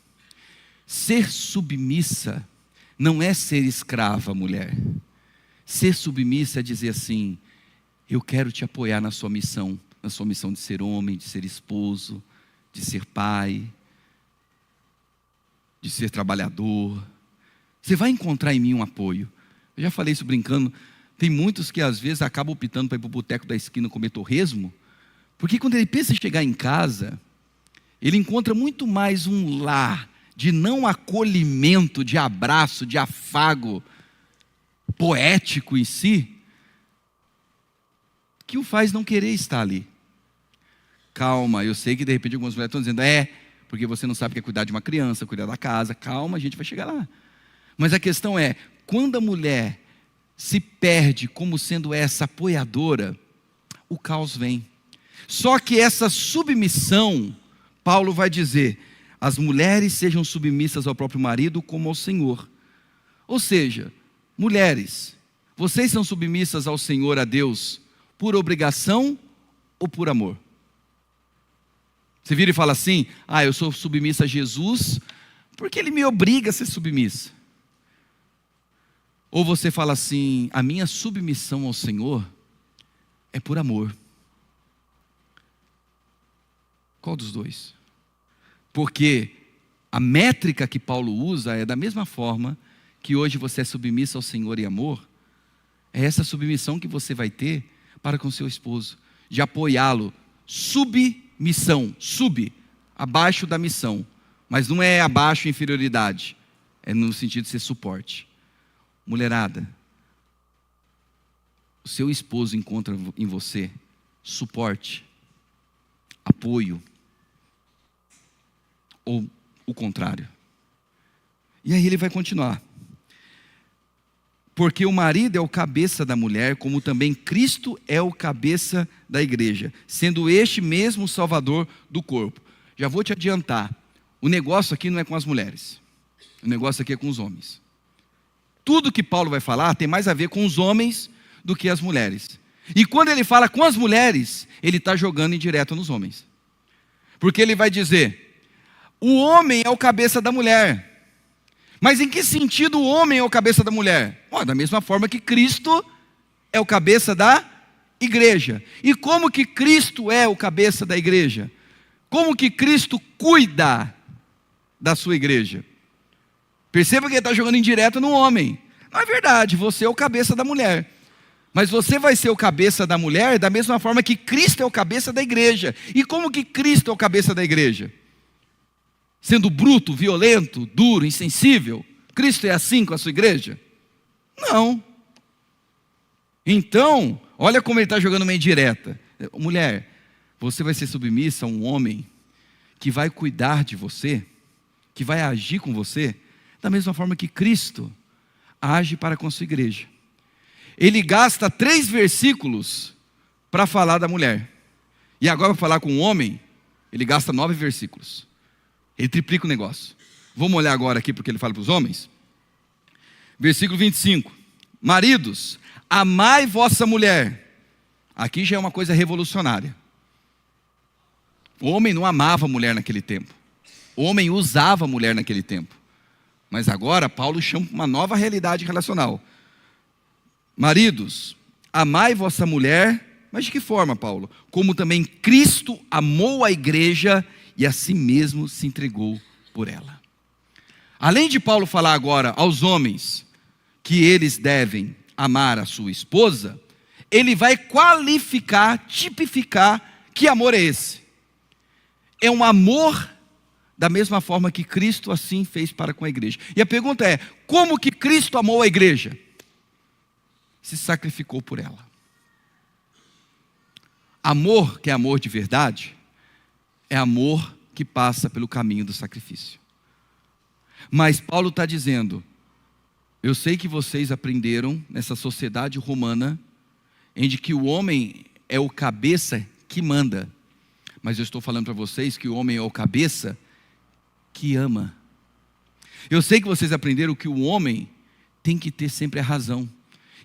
Ser submissa não é ser escrava, mulher. Ser submissa é dizer assim: eu quero te apoiar na sua missão de ser homem, de ser esposo, de ser pai, de ser trabalhador. Você vai encontrar em mim um apoio. Eu já falei isso brincando. Tem muitos que às vezes acabam optando para ir para o boteco da esquina comer torresmo, porque quando ele pensa em chegar em casa, ele encontra muito mais um lar de não acolhimento, de abraço, de afago poético em si, que o faz não querer estar ali. Calma, eu sei que de repente algumas mulheres estão dizendo: porque você não sabe o que é cuidar de uma criança, cuidar da casa. Calma, a gente vai chegar lá. Mas a questão é, quando a mulher se perde como sendo essa apoiadora, o caos vem. Só que essa submissão, Paulo vai dizer: as mulheres sejam submissas ao próprio marido como ao Senhor. Ou seja, mulheres, vocês são submissas ao Senhor, a Deus, por obrigação ou por amor? Você vira e fala assim: eu sou submissa a Jesus porque Ele me obriga a ser submissa. Ou você fala assim: a minha submissão ao Senhor é por amor. Qual dos dois? Porque a métrica que Paulo usa é da mesma forma que hoje você é submissa ao Senhor em amor. É essa submissão que você vai ter para com seu esposo, de apoiá-lo. Submissão, abaixo da missão. Mas não é abaixo inferioridade, é no sentido de ser suporte. Mulherada, o seu esposo encontra em você suporte, apoio, ou o contrário. E aí ele vai continuar. Porque o marido é o cabeça da mulher, como também Cristo é o cabeça da igreja, sendo este mesmo o salvador do corpo. Já vou te adiantar, o negócio aqui não é com as mulheres, o negócio aqui é com os homens. Tudo que Paulo vai falar tem mais a ver com os homens do que as mulheres. E quando ele fala com as mulheres, ele está jogando indireto nos homens. Porque ele vai dizer, o homem é o cabeça da mulher. Mas em que sentido o homem é o cabeça da mulher? Da mesma forma que Cristo é o cabeça da igreja. E como que Cristo é o cabeça da igreja? Como que Cristo cuida da sua igreja? Perceba que ele está jogando indireto no homem. Não é verdade, você é o cabeça da mulher. Mas você vai ser o cabeça da mulher da mesma forma que Cristo é o cabeça da igreja. E como que Cristo é o cabeça da igreja? Sendo bruto, violento, duro, insensível? Cristo é assim com a sua igreja? Não. Então, olha como ele está jogando uma indireta. Mulher, você vai ser submissa a um homem que vai cuidar de você, que vai agir com você, da mesma forma que Cristo age para com a sua igreja. Ele gasta 3 versículos para falar da mulher. E agora para falar com o homem, ele gasta 9 versículos. Ele triplica o negócio. Vamos olhar agora aqui porque ele fala para os homens. Versículo 25. Maridos, amai vossa mulher. Aqui já é uma coisa revolucionária. O homem não amava a mulher naquele tempo. O homem usava a mulher naquele tempo. Mas agora Paulo chama uma nova realidade relacional. Maridos, amai vossa mulher. Mas de que forma, Paulo? Como também Cristo amou a igreja e a si mesmo se entregou por ela. Além de Paulo falar agora aos homens que eles devem amar a sua esposa, ele vai qualificar, tipificar que amor é esse. É um amor da mesma forma que Cristo assim fez para com a igreja. E a pergunta é, como que Cristo amou a igreja? Se sacrificou por ela. Amor, que é amor de verdade, é amor que passa pelo caminho do sacrifício. Mas Paulo está dizendo, eu sei que vocês aprenderam nessa sociedade romana, em que o homem é o cabeça que manda. Mas eu estou falando para vocês que o homem é o cabeça que ama. Eu sei que vocês aprenderam que o homem tem que ter sempre a razão.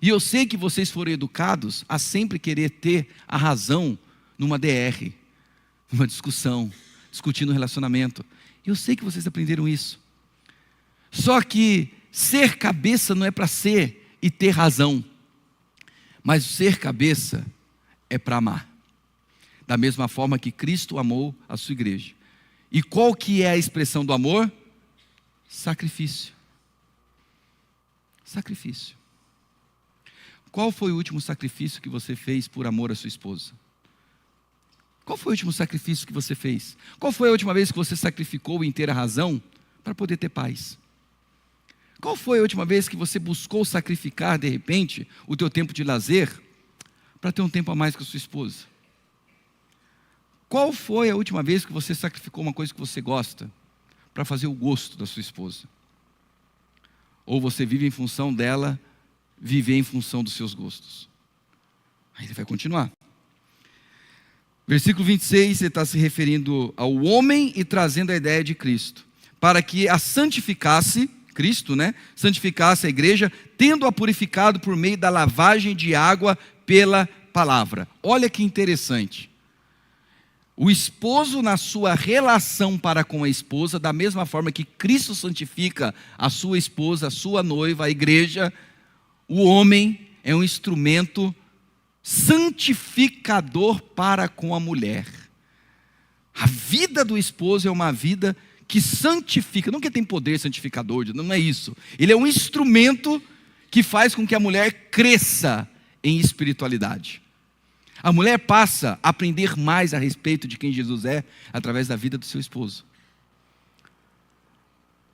E eu sei que vocês foram educados a sempre querer ter a razão numa DR, numa discussão, discutindo um relacionamento. Eu sei que vocês aprenderam isso. Só que ser cabeça não é para ser e ter razão. Mas ser cabeça é para amar. Da mesma forma que Cristo amou a sua igreja. E qual que é a expressão do amor? Sacrifício. Sacrifício. Qual foi o último sacrifício que você fez por amor à sua esposa? Qual foi o último sacrifício que você fez? Qual foi a última vez que você sacrificou em ter a razão para poder ter paz? Qual foi a última vez que você buscou sacrificar, de repente, o teu tempo de lazer para ter um tempo a mais com a sua esposa? Qual foi a última vez que você sacrificou uma coisa que você gosta para fazer o gosto da sua esposa? Ou você vive em função dela, viver em função dos seus gostos? Aí ele vai continuar. Versículo 26, ele está se referindo ao homem e trazendo a ideia de Cristo. Para que a santificasse, Cristo, santificasse a igreja, tendo-a purificado por meio da lavagem de água pela palavra. Olha que interessante. O esposo na sua relação para com a esposa, da mesma forma que Cristo santifica a sua esposa, a sua noiva, a igreja, o homem é um instrumento santificador para com a mulher. A vida do esposo é uma vida que santifica, não que tem poder santificador, não é isso. Ele é um instrumento que faz com que a mulher cresça em espiritualidade. A mulher passa a aprender mais a respeito de quem Jesus é através da vida do seu esposo.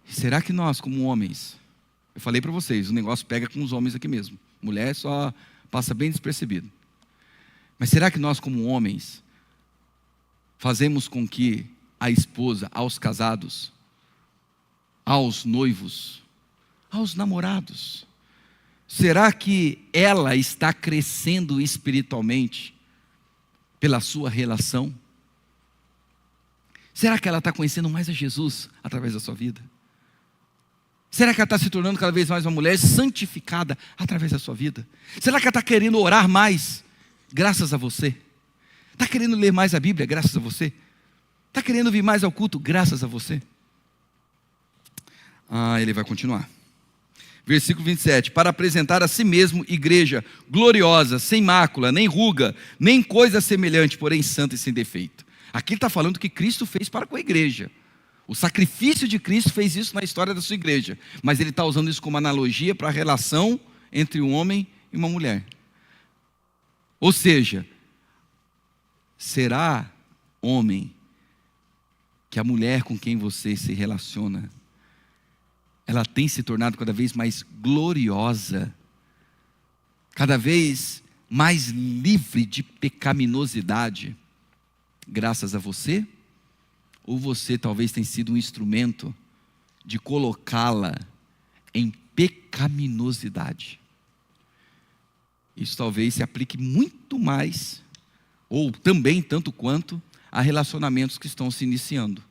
Será que nós, como homens, eu falei para vocês, o negócio pega com os homens aqui mesmo. Mulher só passa bem despercebido. Mas será que nós, como homens, fazemos com que a esposa, aos casados, aos noivos, aos namorados? Será que ela está crescendo espiritualmente pela sua relação? Será que ela está conhecendo mais a Jesus através da sua vida? Será que ela está se tornando cada vez mais uma mulher santificada através da sua vida? Será que ela está querendo orar mais graças a você? Está querendo ler mais a Bíblia graças a você? Está querendo vir mais ao culto graças a você? Ele vai continuar. Versículo 27, para apresentar a si mesmo igreja gloriosa, sem mácula, nem ruga, nem coisa semelhante, porém santa e sem defeito. Aqui ele está falando que Cristo fez para com a igreja. O sacrifício de Cristo fez isso na história da sua igreja. Mas ele está usando isso como analogia para a relação entre um homem e uma mulher. Ou seja, será, homem, que a mulher com quem você se relaciona, ela tem se tornado cada vez mais gloriosa, cada vez mais livre de pecaminosidade, graças a você? Ou você talvez tenha sido um instrumento de colocá-la em pecaminosidade? Isso talvez se aplique muito mais, ou também tanto quanto, a relacionamentos que estão se iniciando.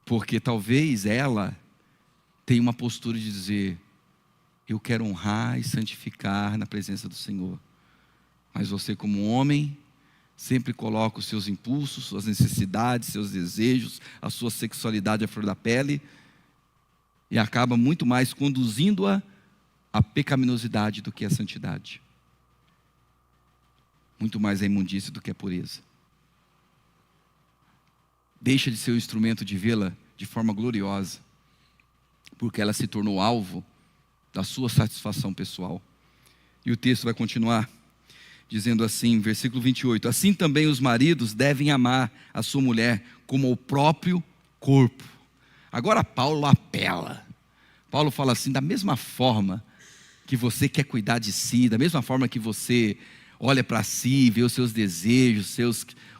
Porque talvez ela tenha uma postura de dizer: eu quero honrar e santificar na presença do Senhor. Mas você, como homem, sempre coloca os seus impulsos, suas necessidades, seus desejos, a sua sexualidade à flor da pele, e acaba muito mais conduzindo-a à pecaminosidade do que à santidade. Muito mais a imundícia do que a pureza. Deixa de ser o instrumento de vê-la de forma gloriosa, porque ela se tornou alvo da sua satisfação pessoal. E o texto vai continuar dizendo assim, versículo 28, assim também os maridos devem amar a sua mulher como o próprio corpo. Agora Paulo apela. Paulo fala assim, da mesma forma que você quer cuidar de si, da mesma forma que você olha para si, vê os seus desejos,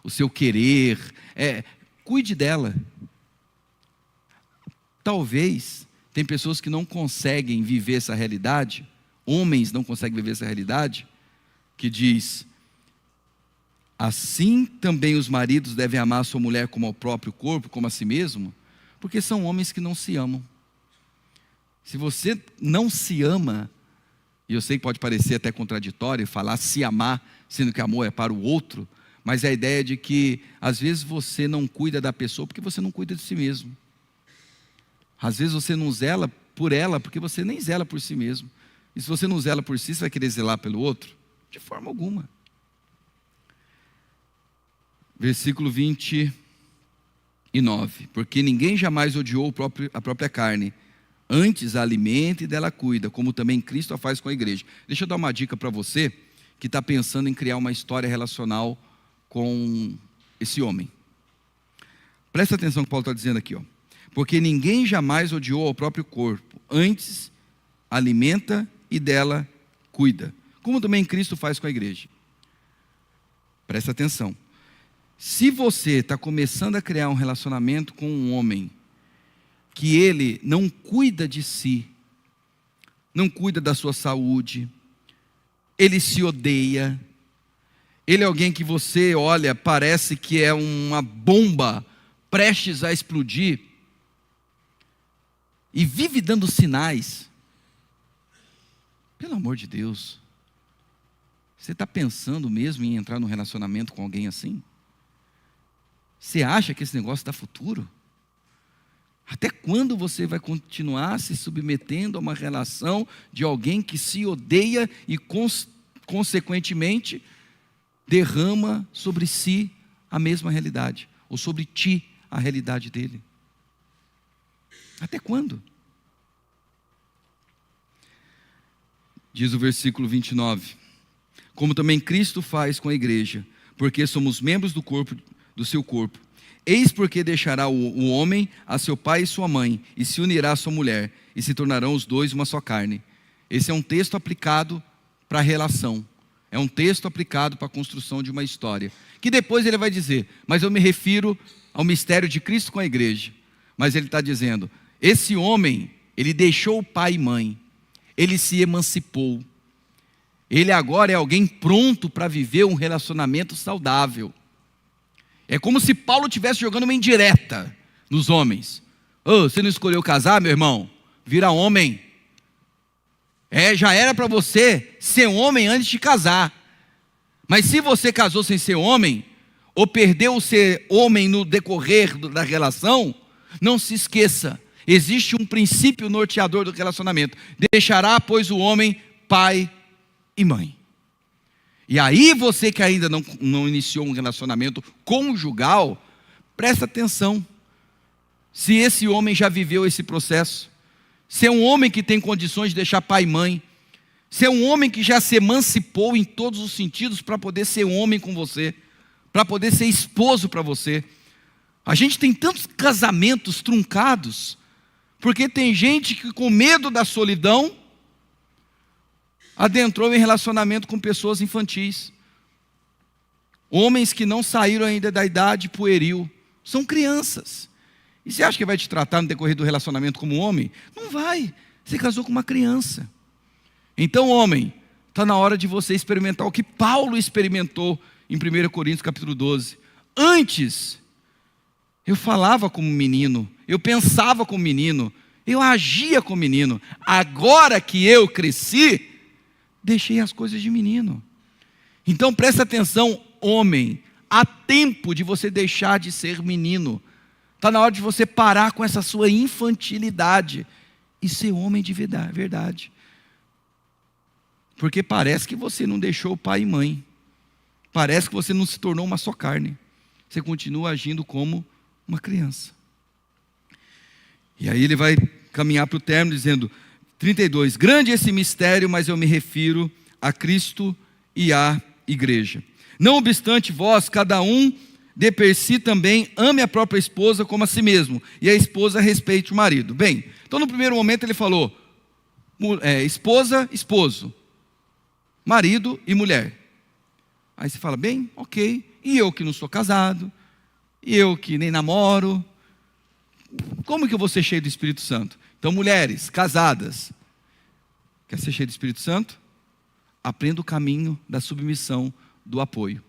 o seu querer, cuide dela. Talvez, tem pessoas que não conseguem viver essa realidade, homens não conseguem viver essa realidade, que diz, assim também os maridos devem amar a sua mulher como ao próprio corpo, como a si mesmo, porque são homens que não se amam. Se você não se ama, e eu sei que pode parecer até contraditório falar se amar, sendo que amor é para o outro, mas é a ideia de que às vezes você não cuida da pessoa porque você não cuida de si mesmo. Às vezes você não zela por ela porque você nem zela por si mesmo. E se você não zela por si, você vai querer zelar pelo outro? De forma alguma. Versículo 29. Porque ninguém jamais odiou a própria carne, antes a alimenta e dela cuida, como também Cristo a faz com a igreja. Deixa eu dar uma dica para você que está pensando em criar uma história relacional com esse homem. Presta atenção no que Paulo está dizendo aqui, ó. Porque ninguém jamais odiou ao próprio corpo, antes alimenta e dela cuida, como também Cristo faz com a igreja. Presta atenção. Se você está começando a criar um relacionamento com um homem, que ele não cuida de si, não cuida da sua saúde, ele se odeia, ele é alguém que você olha, parece que é uma bomba prestes a explodir, e vive dando sinais, pelo amor de Deus, você está pensando mesmo em entrar num relacionamento com alguém assim? Você acha que esse negócio dá futuro? Até quando você vai continuar se submetendo a uma relação de alguém que se odeia e consequentemente derrama sobre si a mesma realidade, ou sobre ti a realidade dele? Até quando? Diz o versículo 29. Como também Cristo faz com a igreja, porque somos membros do seu corpo. Eis porque deixará o homem a seu pai e sua mãe, e se unirá à sua mulher, e se tornarão os dois uma só carne. Esse é um texto aplicado para a relação. É um texto aplicado para a construção de uma história. Que depois ele vai dizer, mas eu me refiro ao mistério de Cristo com a igreja. Mas ele está dizendo, esse homem, ele deixou o pai e mãe, ele se emancipou. Ele agora é alguém pronto para viver um relacionamento saudável. É como se Paulo estivesse jogando uma indireta nos homens. Você não escolheu casar, meu irmão? Vira homem. Já era para você ser homem antes de casar. Mas se você casou sem ser homem, ou perdeu o ser homem no decorrer da relação, não se esqueça, existe um princípio norteador do relacionamento. Deixará, pois, o homem pai e mãe. E aí você que ainda não iniciou um relacionamento conjugal, presta atenção. Se esse homem já viveu esse processo, se é um homem que tem condições de deixar pai e mãe, se é um homem que já se emancipou em todos os sentidos para poder ser homem com você, para poder ser esposo para você. A gente tem tantos casamentos truncados, porque tem gente que com medo da solidão, adentrou em relacionamento com pessoas infantis. Homens que não saíram ainda da idade pueril, são crianças. E você acha que vai te tratar no decorrer do relacionamento como homem? Não vai, você casou com uma criança. Então, homem, está na hora de você experimentar o que Paulo experimentou em 1 Coríntios capítulo 12. Antes, eu falava como menino, eu pensava como menino, eu agia como menino. Agora que eu cresci, deixei as coisas de menino. Então presta atenção, homem, há tempo de você deixar de ser menino. Está na hora de você parar com essa sua infantilidade e ser homem de verdade. Porque parece que você não deixou pai e mãe. Parece que você não se tornou uma só carne. Você continua agindo como uma criança. E aí ele vai caminhar para o término dizendo, 32, grande esse mistério, mas eu me refiro a Cristo e à igreja. Não obstante vós, cada um de per si também ame a própria esposa como a si mesmo, e a esposa respeite o marido. Bem, então no primeiro momento ele falou, esposa, esposo, marido e mulher. Aí você fala, bem, ok, e eu que não sou casado, e eu que nem namoro, como que eu vou ser cheio do Espírito Santo? Então mulheres, casadas, quer ser cheio do Espírito Santo? Aprenda o caminho da submissão, do apoio.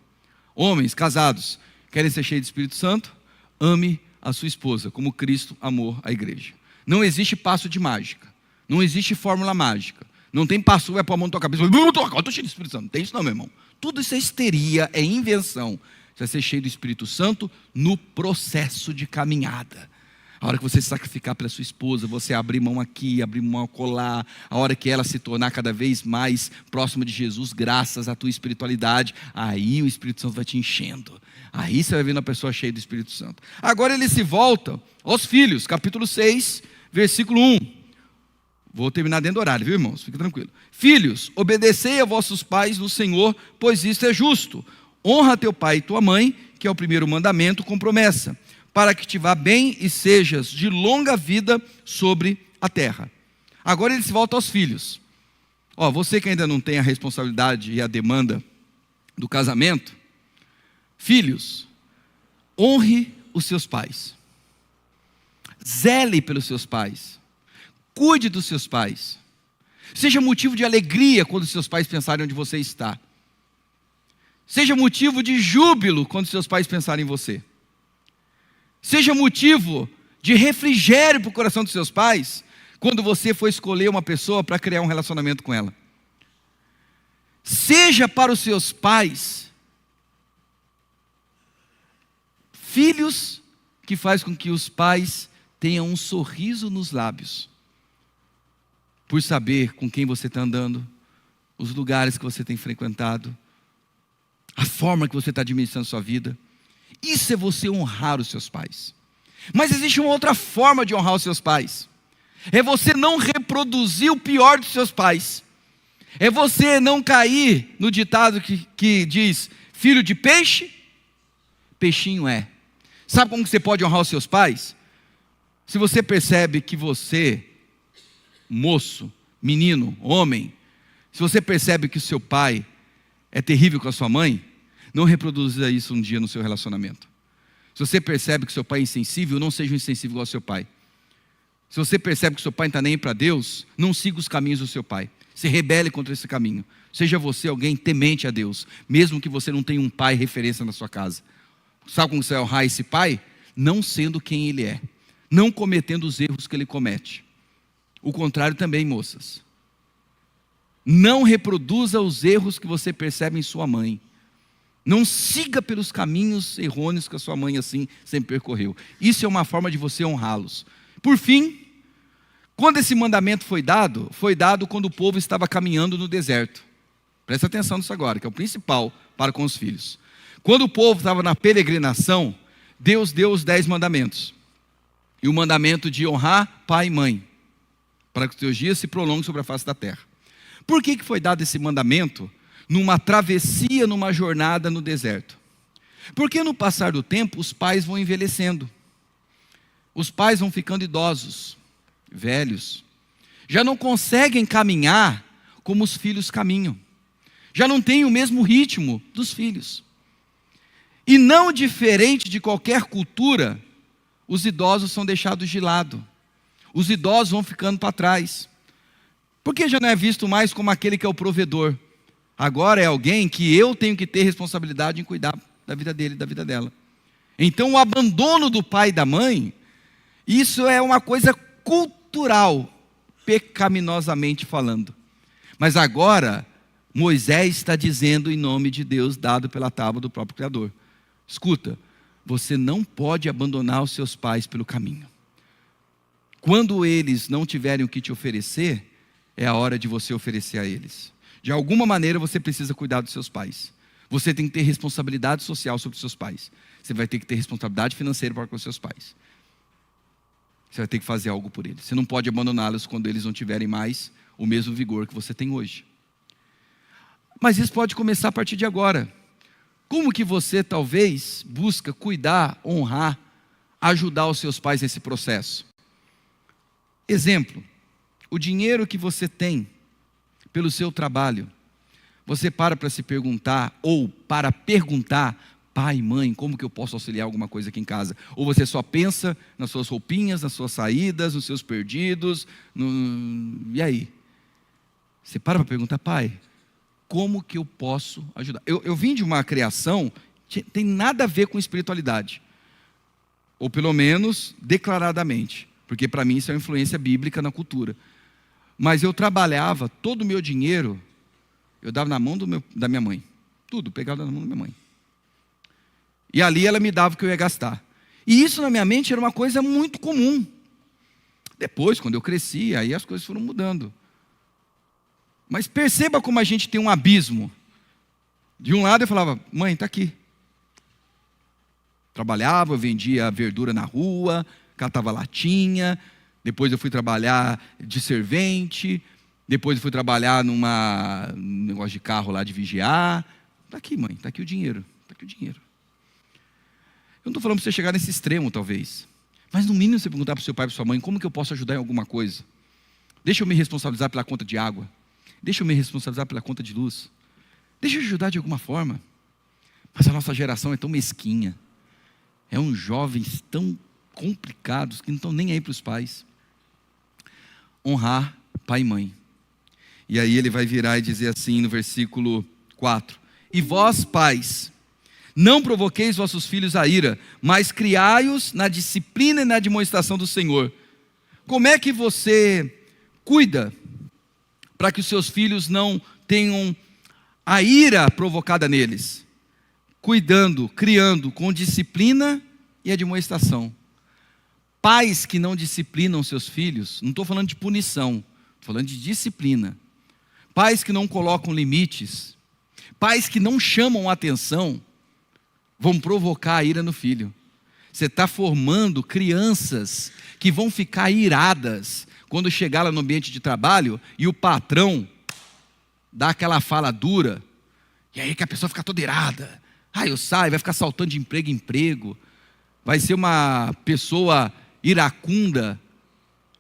Homens, casados, querem ser cheios do Espírito Santo? Ame a sua esposa, como Cristo amou a igreja. Não existe passo de mágica, não existe fórmula mágica. Não tem passo, vai pôr a mão na tua cabeça, eu estou cheio do Espírito Santo. Não tem isso não, meu irmão. Tudo isso é histeria, é invenção. Você vai ser cheio do Espírito Santo no processo de caminhada. A hora que você se sacrificar pela sua esposa, você abrir mão aqui, abrir mão acolá, a hora que ela se tornar cada vez mais próxima de Jesus, graças à tua espiritualidade, aí o Espírito Santo vai te enchendo. Aí você vai vendo a pessoa cheia do Espírito Santo. Agora ele se volta aos filhos, capítulo 6, versículo 1. Vou terminar dentro do horário, viu, irmãos? Fique tranquilo. Filhos, obedecei a vossos pais no Senhor, pois isto é justo. Honra teu pai e tua mãe, que é o primeiro mandamento, com promessa, para que te vá bem e sejas de longa vida sobre a terra. Agora ele se volta aos filhos. Você que ainda não tem a responsabilidade e a demanda do casamento, filhos, honre os seus pais. Zele pelos seus pais. Cuide dos seus pais. Seja motivo de alegria quando seus pais pensarem onde você está. Seja motivo de júbilo quando seus pais pensarem em você. Seja motivo de refrigério para o coração dos seus pais, quando você for escolher uma pessoa para criar um relacionamento com ela. Seja para os seus pais, filhos que faz com que os pais tenham um sorriso nos lábios, por saber com quem você está andando, os lugares que você tem frequentado, a forma que você está administrando sua vida. Isso é você honrar os seus pais. Mas existe uma outra forma de honrar os seus pais. É você não reproduzir o pior dos seus pais. É você não cair no ditado que diz, filho de peixe, peixinho é. Sabe como que você pode honrar os seus pais? Se você percebe que você, moço, menino, homem, se você percebe que o seu pai é terrível com a sua mãe, não reproduza isso um dia no seu relacionamento. Se você percebe que seu pai é insensível, não seja insensível igual ao seu pai. Se você percebe que seu pai não está nem para Deus, não siga os caminhos do seu pai. Se rebele contra esse caminho. Seja você alguém temente a Deus, mesmo que você não tenha um pai referência na sua casa. Sabe como você vai honrar esse pai? Não sendo quem ele é, não cometendo os erros que ele comete. O contrário também, moças. Não reproduza os erros que você percebe em sua mãe. Não siga pelos caminhos errôneos que a sua mãe assim sempre percorreu. Isso é uma forma de você honrá-los. Por fim, quando esse mandamento foi dado quando o povo estava caminhando no deserto. Presta atenção nisso agora, que é o principal para com os filhos. Quando o povo estava na peregrinação, Deus deu os 10 mandamentos. E o mandamento de honrar pai e mãe, para que os teus dias se prolonguem sobre a face da terra. Por que foi dado esse mandamento numa travessia, numa jornada no deserto? Porque no passar do tempo, os pais vão envelhecendo. Os pais vão ficando idosos, velhos. Já não conseguem caminhar como os filhos caminham. Já não têm o mesmo ritmo dos filhos. E não diferente de qualquer cultura, os idosos são deixados de lado. Os idosos vão ficando para trás. Porque já não é visto mais como aquele que é o provedor. Agora é alguém que eu tenho que ter responsabilidade em cuidar da vida dele, da vida dela. Então o abandono do pai e da mãe, isso é uma coisa cultural, pecaminosamente falando. Mas agora, Moisés está dizendo em nome de Deus, dado pela tábua do próprio Criador. Escuta, você não pode abandonar os seus pais pelo caminho. Quando eles não tiverem o que te oferecer, é a hora de você oferecer a eles. De alguma maneira você precisa cuidar dos seus pais. Você tem que ter responsabilidade social sobre os seus pais. Você vai ter que ter responsabilidade financeira para com os seus pais. Você vai ter que fazer algo por eles. Você não pode abandoná-los quando eles não tiverem mais o mesmo vigor que você tem hoje. Mas isso pode começar a partir de agora. Como que você talvez busca cuidar, honrar, ajudar os seus pais nesse processo? Exemplo, o dinheiro que você tem pelo seu trabalho, você para se perguntar, ou para perguntar, pai, mãe, como que eu posso auxiliar alguma coisa aqui em casa? Ou você só pensa nas suas roupinhas, nas suas saídas, nos seus perdidos, e aí? Você para perguntar, pai, como que eu posso ajudar? Eu vim de uma criação que tem nada a ver com espiritualidade, ou pelo menos declaradamente, porque para mim isso é uma influência bíblica na cultura. Mas eu trabalhava, todo o meu dinheiro, eu dava na mão da minha mãe. Tudo, pegava na mão da minha mãe. E ali ela me dava o que eu ia gastar. E isso na minha mente era uma coisa muito comum. Depois, quando eu cresci, aí as coisas foram mudando. Mas perceba como a gente tem um abismo. De um lado eu falava, mãe, está aqui. Trabalhava, eu vendia verdura na rua, catava latinha. Depois eu fui trabalhar de servente. Depois eu fui trabalhar num negócio de carro lá de vigiar. Está aqui, mãe, está aqui o dinheiro. Está aqui o dinheiro. Eu não estou falando para você chegar nesse extremo, talvez. Mas no mínimo você perguntar para o seu pai e para sua mãe, como que eu posso ajudar em alguma coisa? Deixa eu me responsabilizar pela conta de água. Deixa eu me responsabilizar pela conta de luz. Deixa eu ajudar de alguma forma. Mas a nossa geração é tão mesquinha. É uns jovens tão complicados que não estão nem aí para os pais. Honrar pai e mãe. E aí ele vai virar e dizer assim no versículo 4. E vós, pais, não provoqueis vossos filhos a ira, mas criai-os na disciplina e na admoestação do Senhor. Como é que você cuida para que os seus filhos não tenham a ira provocada neles? Cuidando, criando com disciplina e admoestação. Pais que não disciplinam seus filhos, não estou falando de punição, estou falando de disciplina. Pais que não colocam limites, pais que não chamam atenção, vão provocar a ira no filho. Você está formando crianças que vão ficar iradas quando chegar lá no ambiente de trabalho e o patrão dá aquela fala dura, e aí que a pessoa fica toda irada. Eu saio, vai ficar saltando de emprego em emprego, vai ser uma pessoa iracunda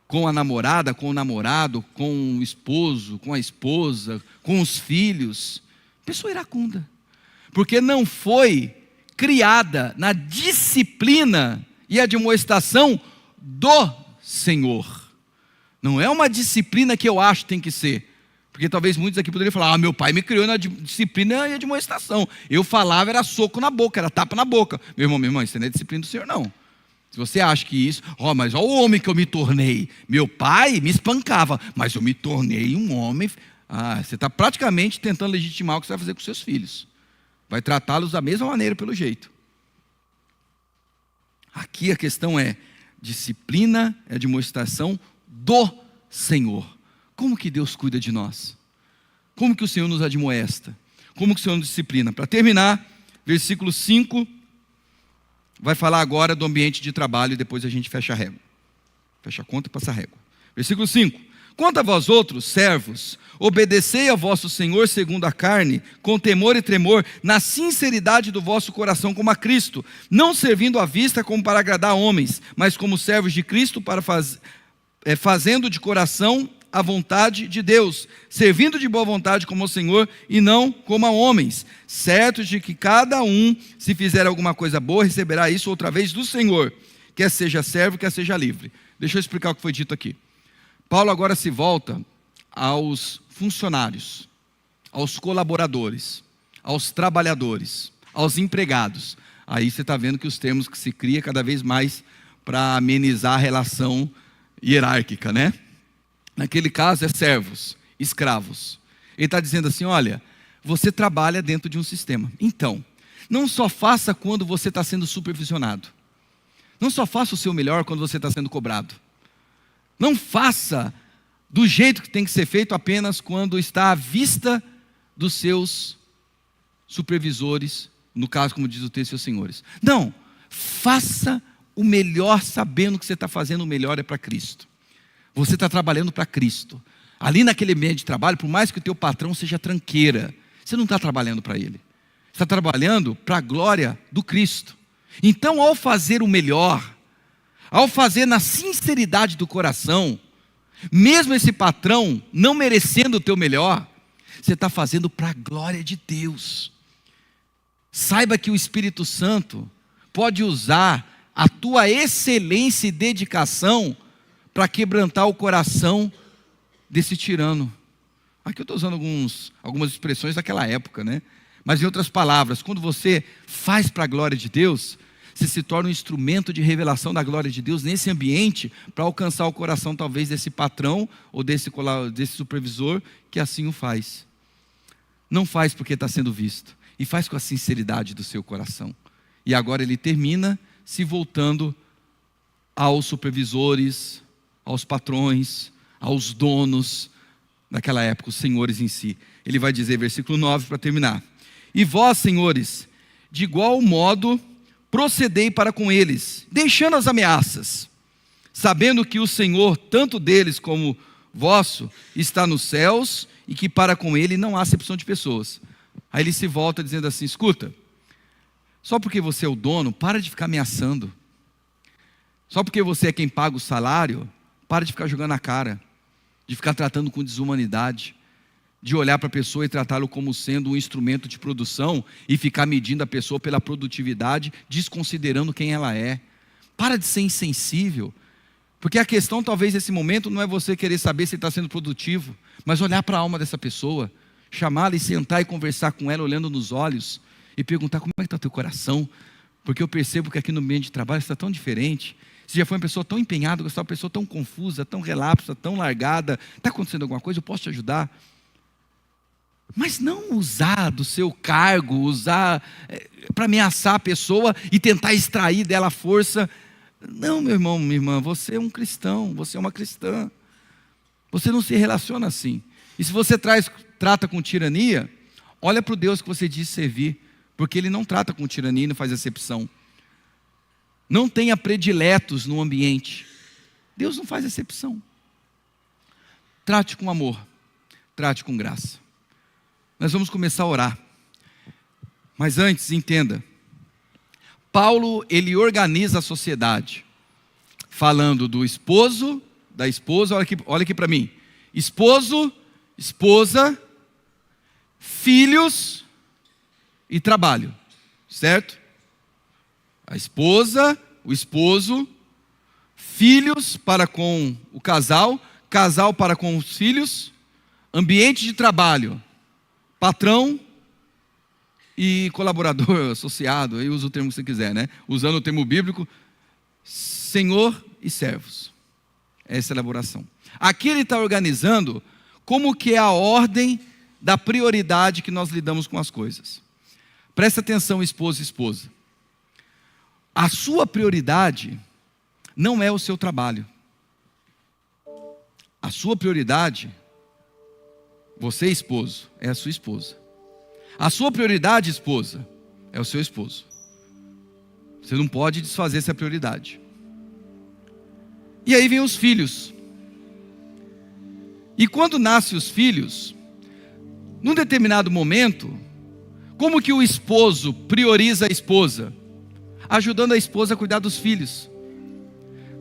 com a namorada, com o namorado, com o esposo, com a esposa, com os filhos. Pessoa iracunda, porque não foi criada na disciplina e admoestação do Senhor. Não é uma disciplina que eu acho que tem que ser. Porque talvez muitos aqui poderiam falar, meu pai me criou na disciplina e admoestação. Eu falava, era soco na boca, era tapa na boca. Meu irmão, isso não é disciplina do Senhor, não. Se você acha que isso, mas olha o homem que eu me tornei. Meu pai me espancava, mas eu me tornei um homem. Você está praticamente tentando legitimar o que você vai fazer com seus filhos. Vai tratá-los da mesma maneira, pelo jeito. Aqui a questão é disciplina e admoestação do Senhor. Como que Deus cuida de nós? Como que o Senhor nos admoesta? Como que o Senhor nos disciplina? Para terminar, versículo 5, vai falar agora do ambiente de trabalho e depois a gente fecha a régua. Fecha a conta e passa a régua. Versículo 5. Quanto a vós outros, servos, obedecei ao vosso Senhor segundo a carne, com temor e tremor, na sinceridade do vosso coração como a Cristo, não servindo à vista como para agradar homens, mas como servos de Cristo, fazendo de coração a vontade de Deus, servindo de boa vontade como ao Senhor e não como a homens, certos de que cada um, se fizer alguma coisa boa, receberá isso outra vez do Senhor, quer seja servo, quer seja livre. Deixa eu explicar o que foi dito aqui. Paulo agora se volta aos funcionários, aos colaboradores, aos trabalhadores, aos empregados. Aí você está vendo que os termos que se cria cada vez mais para amenizar a relação hierárquica, né? Naquele caso é servos, escravos. Ele está dizendo assim, olha, você trabalha dentro de um sistema. Então, não só faça quando você está sendo supervisionado. Não só faça o seu melhor quando você está sendo cobrado. Não faça do jeito que tem que ser feito apenas quando está à vista dos seus supervisores, no caso, como diz o texto, seus senhores. Não, faça o melhor sabendo que você está fazendo o melhor é para Cristo. Você está trabalhando para Cristo. Ali naquele ambiente de trabalho, por mais que o teu patrão seja tranqueira, você não está trabalhando para ele. Você está trabalhando para a glória do Cristo. Então, ao fazer o melhor, ao fazer na sinceridade do coração, mesmo esse patrão não merecendo o teu melhor, você está fazendo para a glória de Deus. Saiba que o Espírito Santo pode usar a tua excelência e dedicação para quebrantar o coração desse tirano. Aqui eu estou usando algumas expressões daquela época, né? Mas em outras palavras, quando você faz para a glória de Deus, você se torna um instrumento de revelação da glória de Deus nesse ambiente, para alcançar o coração talvez desse patrão, ou desse supervisor, que assim o faz. Não faz porque está sendo visto, e faz com a sinceridade do seu coração. E agora ele termina se voltando aos supervisores, aos patrões, aos donos daquela época, os senhores em si. Ele vai dizer, versículo 9, para terminar: e vós, senhores, de igual modo procedei para com eles, deixando as ameaças, sabendo que o Senhor, tanto deles como vosso, está nos céus, e que para com ele não há acepção de pessoas. Aí ele se volta dizendo assim, escuta, só porque você é o dono, para de ficar ameaçando. Só porque você é quem paga o salário, para de ficar jogando a cara, de ficar tratando com desumanidade, de olhar para a pessoa e tratá-lo como sendo um instrumento de produção e ficar medindo a pessoa pela produtividade, desconsiderando quem ela é. Para de ser insensível, porque a questão talvez nesse momento não é você querer saber se está sendo produtivo, mas olhar para a alma dessa pessoa, chamá-la e sentar e conversar com ela olhando nos olhos e perguntar como é que está o teu coração, porque eu percebo que aqui no ambiente de trabalho está tão diferente. Você já foi uma pessoa tão empenhada, você é uma pessoa tão confusa, tão relapsa, tão largada. Está acontecendo alguma coisa? Eu posso te ajudar? Mas não usar do seu cargo, usar para ameaçar a pessoa e tentar extrair dela a força. Não, meu irmão, minha irmã, você é um cristão, você é uma cristã. Você não se relaciona assim. E se você trata com tirania, olha para o Deus que você diz servir, porque Ele não trata com tirania e não faz exceção. Não tenha prediletos no ambiente. Deus não faz exceção. Trate com amor, trate com graça. Nós vamos começar a orar. Mas antes, entenda. Paulo, ele organiza a sociedade, falando do esposo, da esposa, olha aqui para mim. Esposo, esposa, filhos e trabalho. Certo? A esposa, o esposo, filhos para com o casal, casal para com os filhos, ambiente de trabalho, patrão e colaborador, associado, aí usa o termo que você quiser, né? Usando o termo bíblico, senhor e servos. Essa é a elaboração. Aqui ele está organizando como que é a ordem da prioridade que nós lidamos com as coisas. Presta atenção, esposo e esposa. A sua prioridade não é o seu trabalho. A sua prioridade, você esposo, é a sua esposa. A sua prioridade, esposa, é o seu esposo. Você não pode desfazer essa prioridade. E aí vem os filhos. E quando nascem os filhos, num determinado momento, como que o esposo prioriza a esposa? Ajudando a esposa a cuidar dos filhos.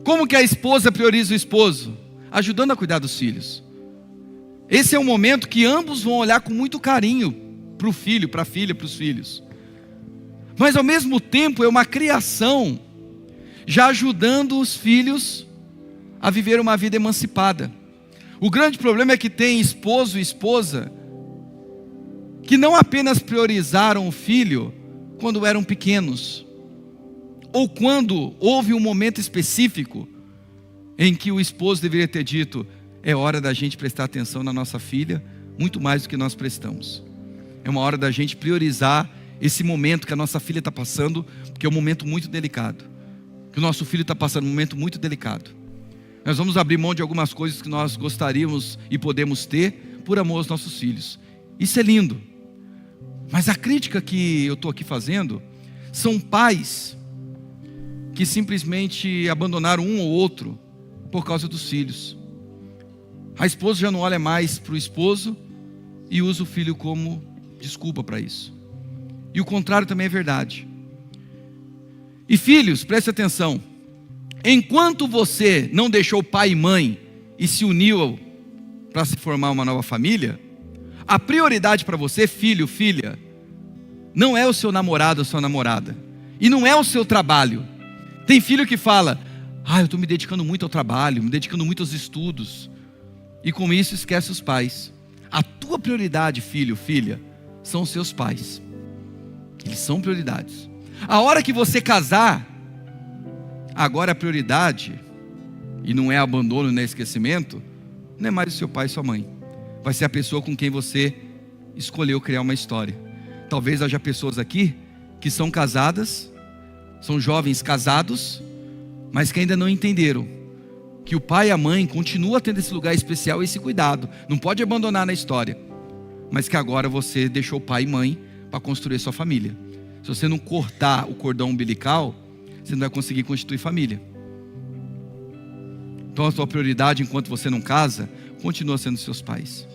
Como que a esposa prioriza o esposo? Ajudando a cuidar dos filhos. Esse é um momento que ambos vão olhar com muito carinho para o filho, para a filha, para os filhos. Mas ao mesmo tempo é uma criação, já ajudando os filhos a viver uma vida emancipada. O grande problema é que tem esposo e esposa que não apenas priorizaram o filho quando eram pequenos, ou quando houve um momento específico em que o esposo deveria ter dito: é hora da gente prestar atenção na nossa filha, muito mais do que nós prestamos. É uma hora da gente priorizar esse momento que a nossa filha está passando, porque é um momento muito delicado, que o nosso filho está passando um momento muito delicado. Nós vamos abrir mão de algumas coisas que nós gostaríamos e podemos ter, por amor aos nossos filhos. Isso é lindo. Mas a crítica que eu estou aqui fazendo, são pais que simplesmente abandonaram um ou outro por causa dos filhos. A esposa já não olha mais para o esposo e usa o filho como desculpa para isso. E o contrário também é verdade. E filhos, preste atenção. Enquanto você não deixou pai e mãe e se uniu para se formar uma nova família, a prioridade para você, filho, filha, não é o seu namorado ou sua namorada, e não é o seu trabalho. Tem filho que fala: eu estou me dedicando muito ao trabalho, me dedicando muito aos estudos, e com isso esquece os pais. A tua prioridade, filho, filha, são os seus pais. Eles são prioridades. A hora que você casar, agora a prioridade, e não é abandono, não é esquecimento, não é mais o seu pai e sua mãe. Vai ser a pessoa com quem você escolheu criar uma história. Talvez haja pessoas aqui que são casadas, são jovens casados, mas que ainda não entenderam que o pai e a mãe continuam tendo esse lugar especial e esse cuidado. Não pode abandonar na história. Mas que agora você deixou pai e mãe para construir sua família. Se você não cortar o cordão umbilical, você não vai conseguir constituir família. Então a sua prioridade enquanto você não casa, continua sendo seus pais.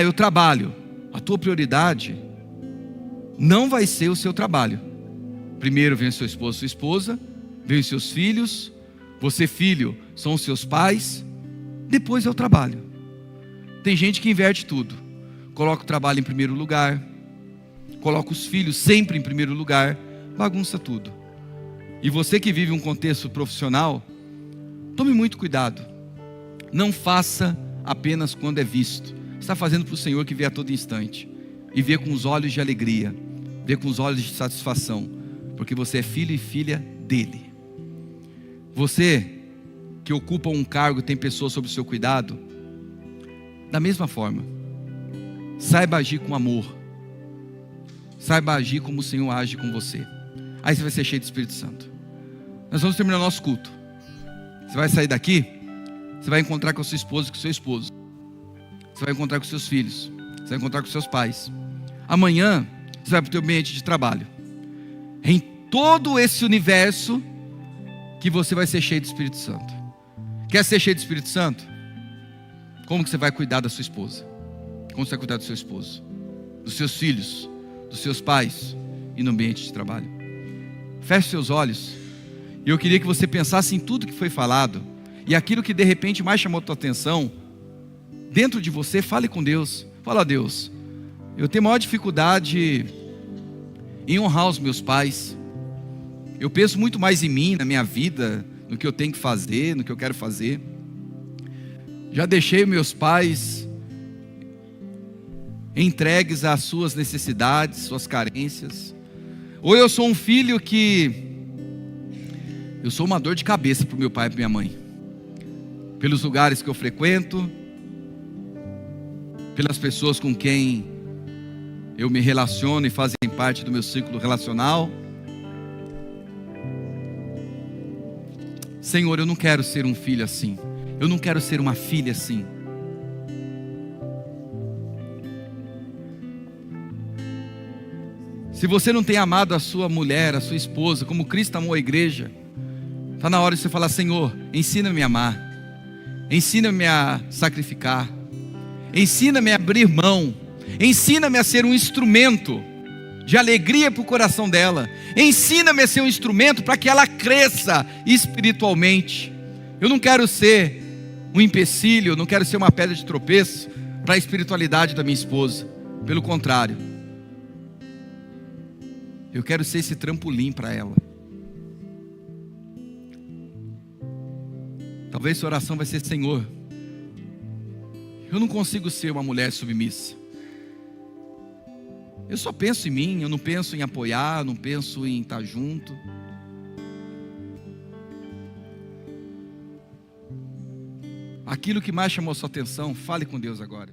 Eu trabalho. A tua prioridade não vai ser o seu trabalho. Primeiro vem o seu esposo, sua esposa, vem os seus filhos. Você, filho, são os seus pais. Depois é o trabalho. Tem gente que inverte tudo. Coloca o trabalho em primeiro lugar, coloca os filhos sempre em primeiro lugar, bagunça tudo. E você que vive um contexto profissional, tome muito cuidado. Não faça apenas quando é visto. Você está fazendo para o Senhor, que vê a todo instante, e vê com os olhos de alegria, vê com os olhos de satisfação, porque você é filho e filha dele. Você que ocupa um cargo e tem pessoas sob o seu cuidado, da mesma forma, saiba agir com amor, saiba agir como o Senhor age com você. Aí você vai ser cheio do Espírito Santo. Nós vamos terminar o nosso culto. Você vai sair daqui, você vai encontrar com a sua esposa e com o seu esposo. Você vai encontrar com seus filhos, você vai encontrar com seus pais. Amanhã você vai para o teu ambiente de trabalho. Em todo esse universo que você vai ser cheio do Espírito Santo. Quer ser cheio do Espírito Santo? Como que você vai cuidar da sua esposa? Como você vai cuidar do seu esposo? Dos seus filhos? Dos seus pais? E no ambiente de trabalho? Feche seus olhos. E eu queria que você pensasse em tudo que foi falado. E aquilo que de repente mais chamou a tua atenção. Dentro de você, fale com Deus. Fala: Deus, eu tenho maior dificuldade em honrar os meus pais. Eu penso muito mais em mim, na minha vida, no que eu tenho que fazer, no que eu quero fazer. Já deixei meus pais entregues às suas necessidades, suas carências. Ou eu sou um filho que eu sou uma dor de cabeça para o meu pai e para minha mãe, pelos lugares que eu frequento, pelas pessoas com quem eu me relaciono e fazem parte do meu ciclo relacional. Senhor, eu não quero ser um filho assim. Eu não quero ser uma filha assim. Se você não tem amado a sua mulher, a sua esposa, como Cristo amou a igreja, está na hora de você falar: Senhor, ensina-me a amar, ensina-me a sacrificar, ensina-me a abrir mão, ensina-me a ser um instrumento de alegria para o coração dela, ensina-me a ser um instrumento para que ela cresça espiritualmente. Eu não quero ser um empecilho, eu não quero ser uma pedra de tropeço para a espiritualidade da minha esposa. Pelo contrário, eu quero ser esse trampolim para ela. Talvez sua oração vai ser: Senhor, eu não consigo ser uma mulher submissa. Eu só penso em mim, eu não penso em apoiar, não penso em estar junto. Aquilo que mais chamou a sua atenção, fale com Deus agora.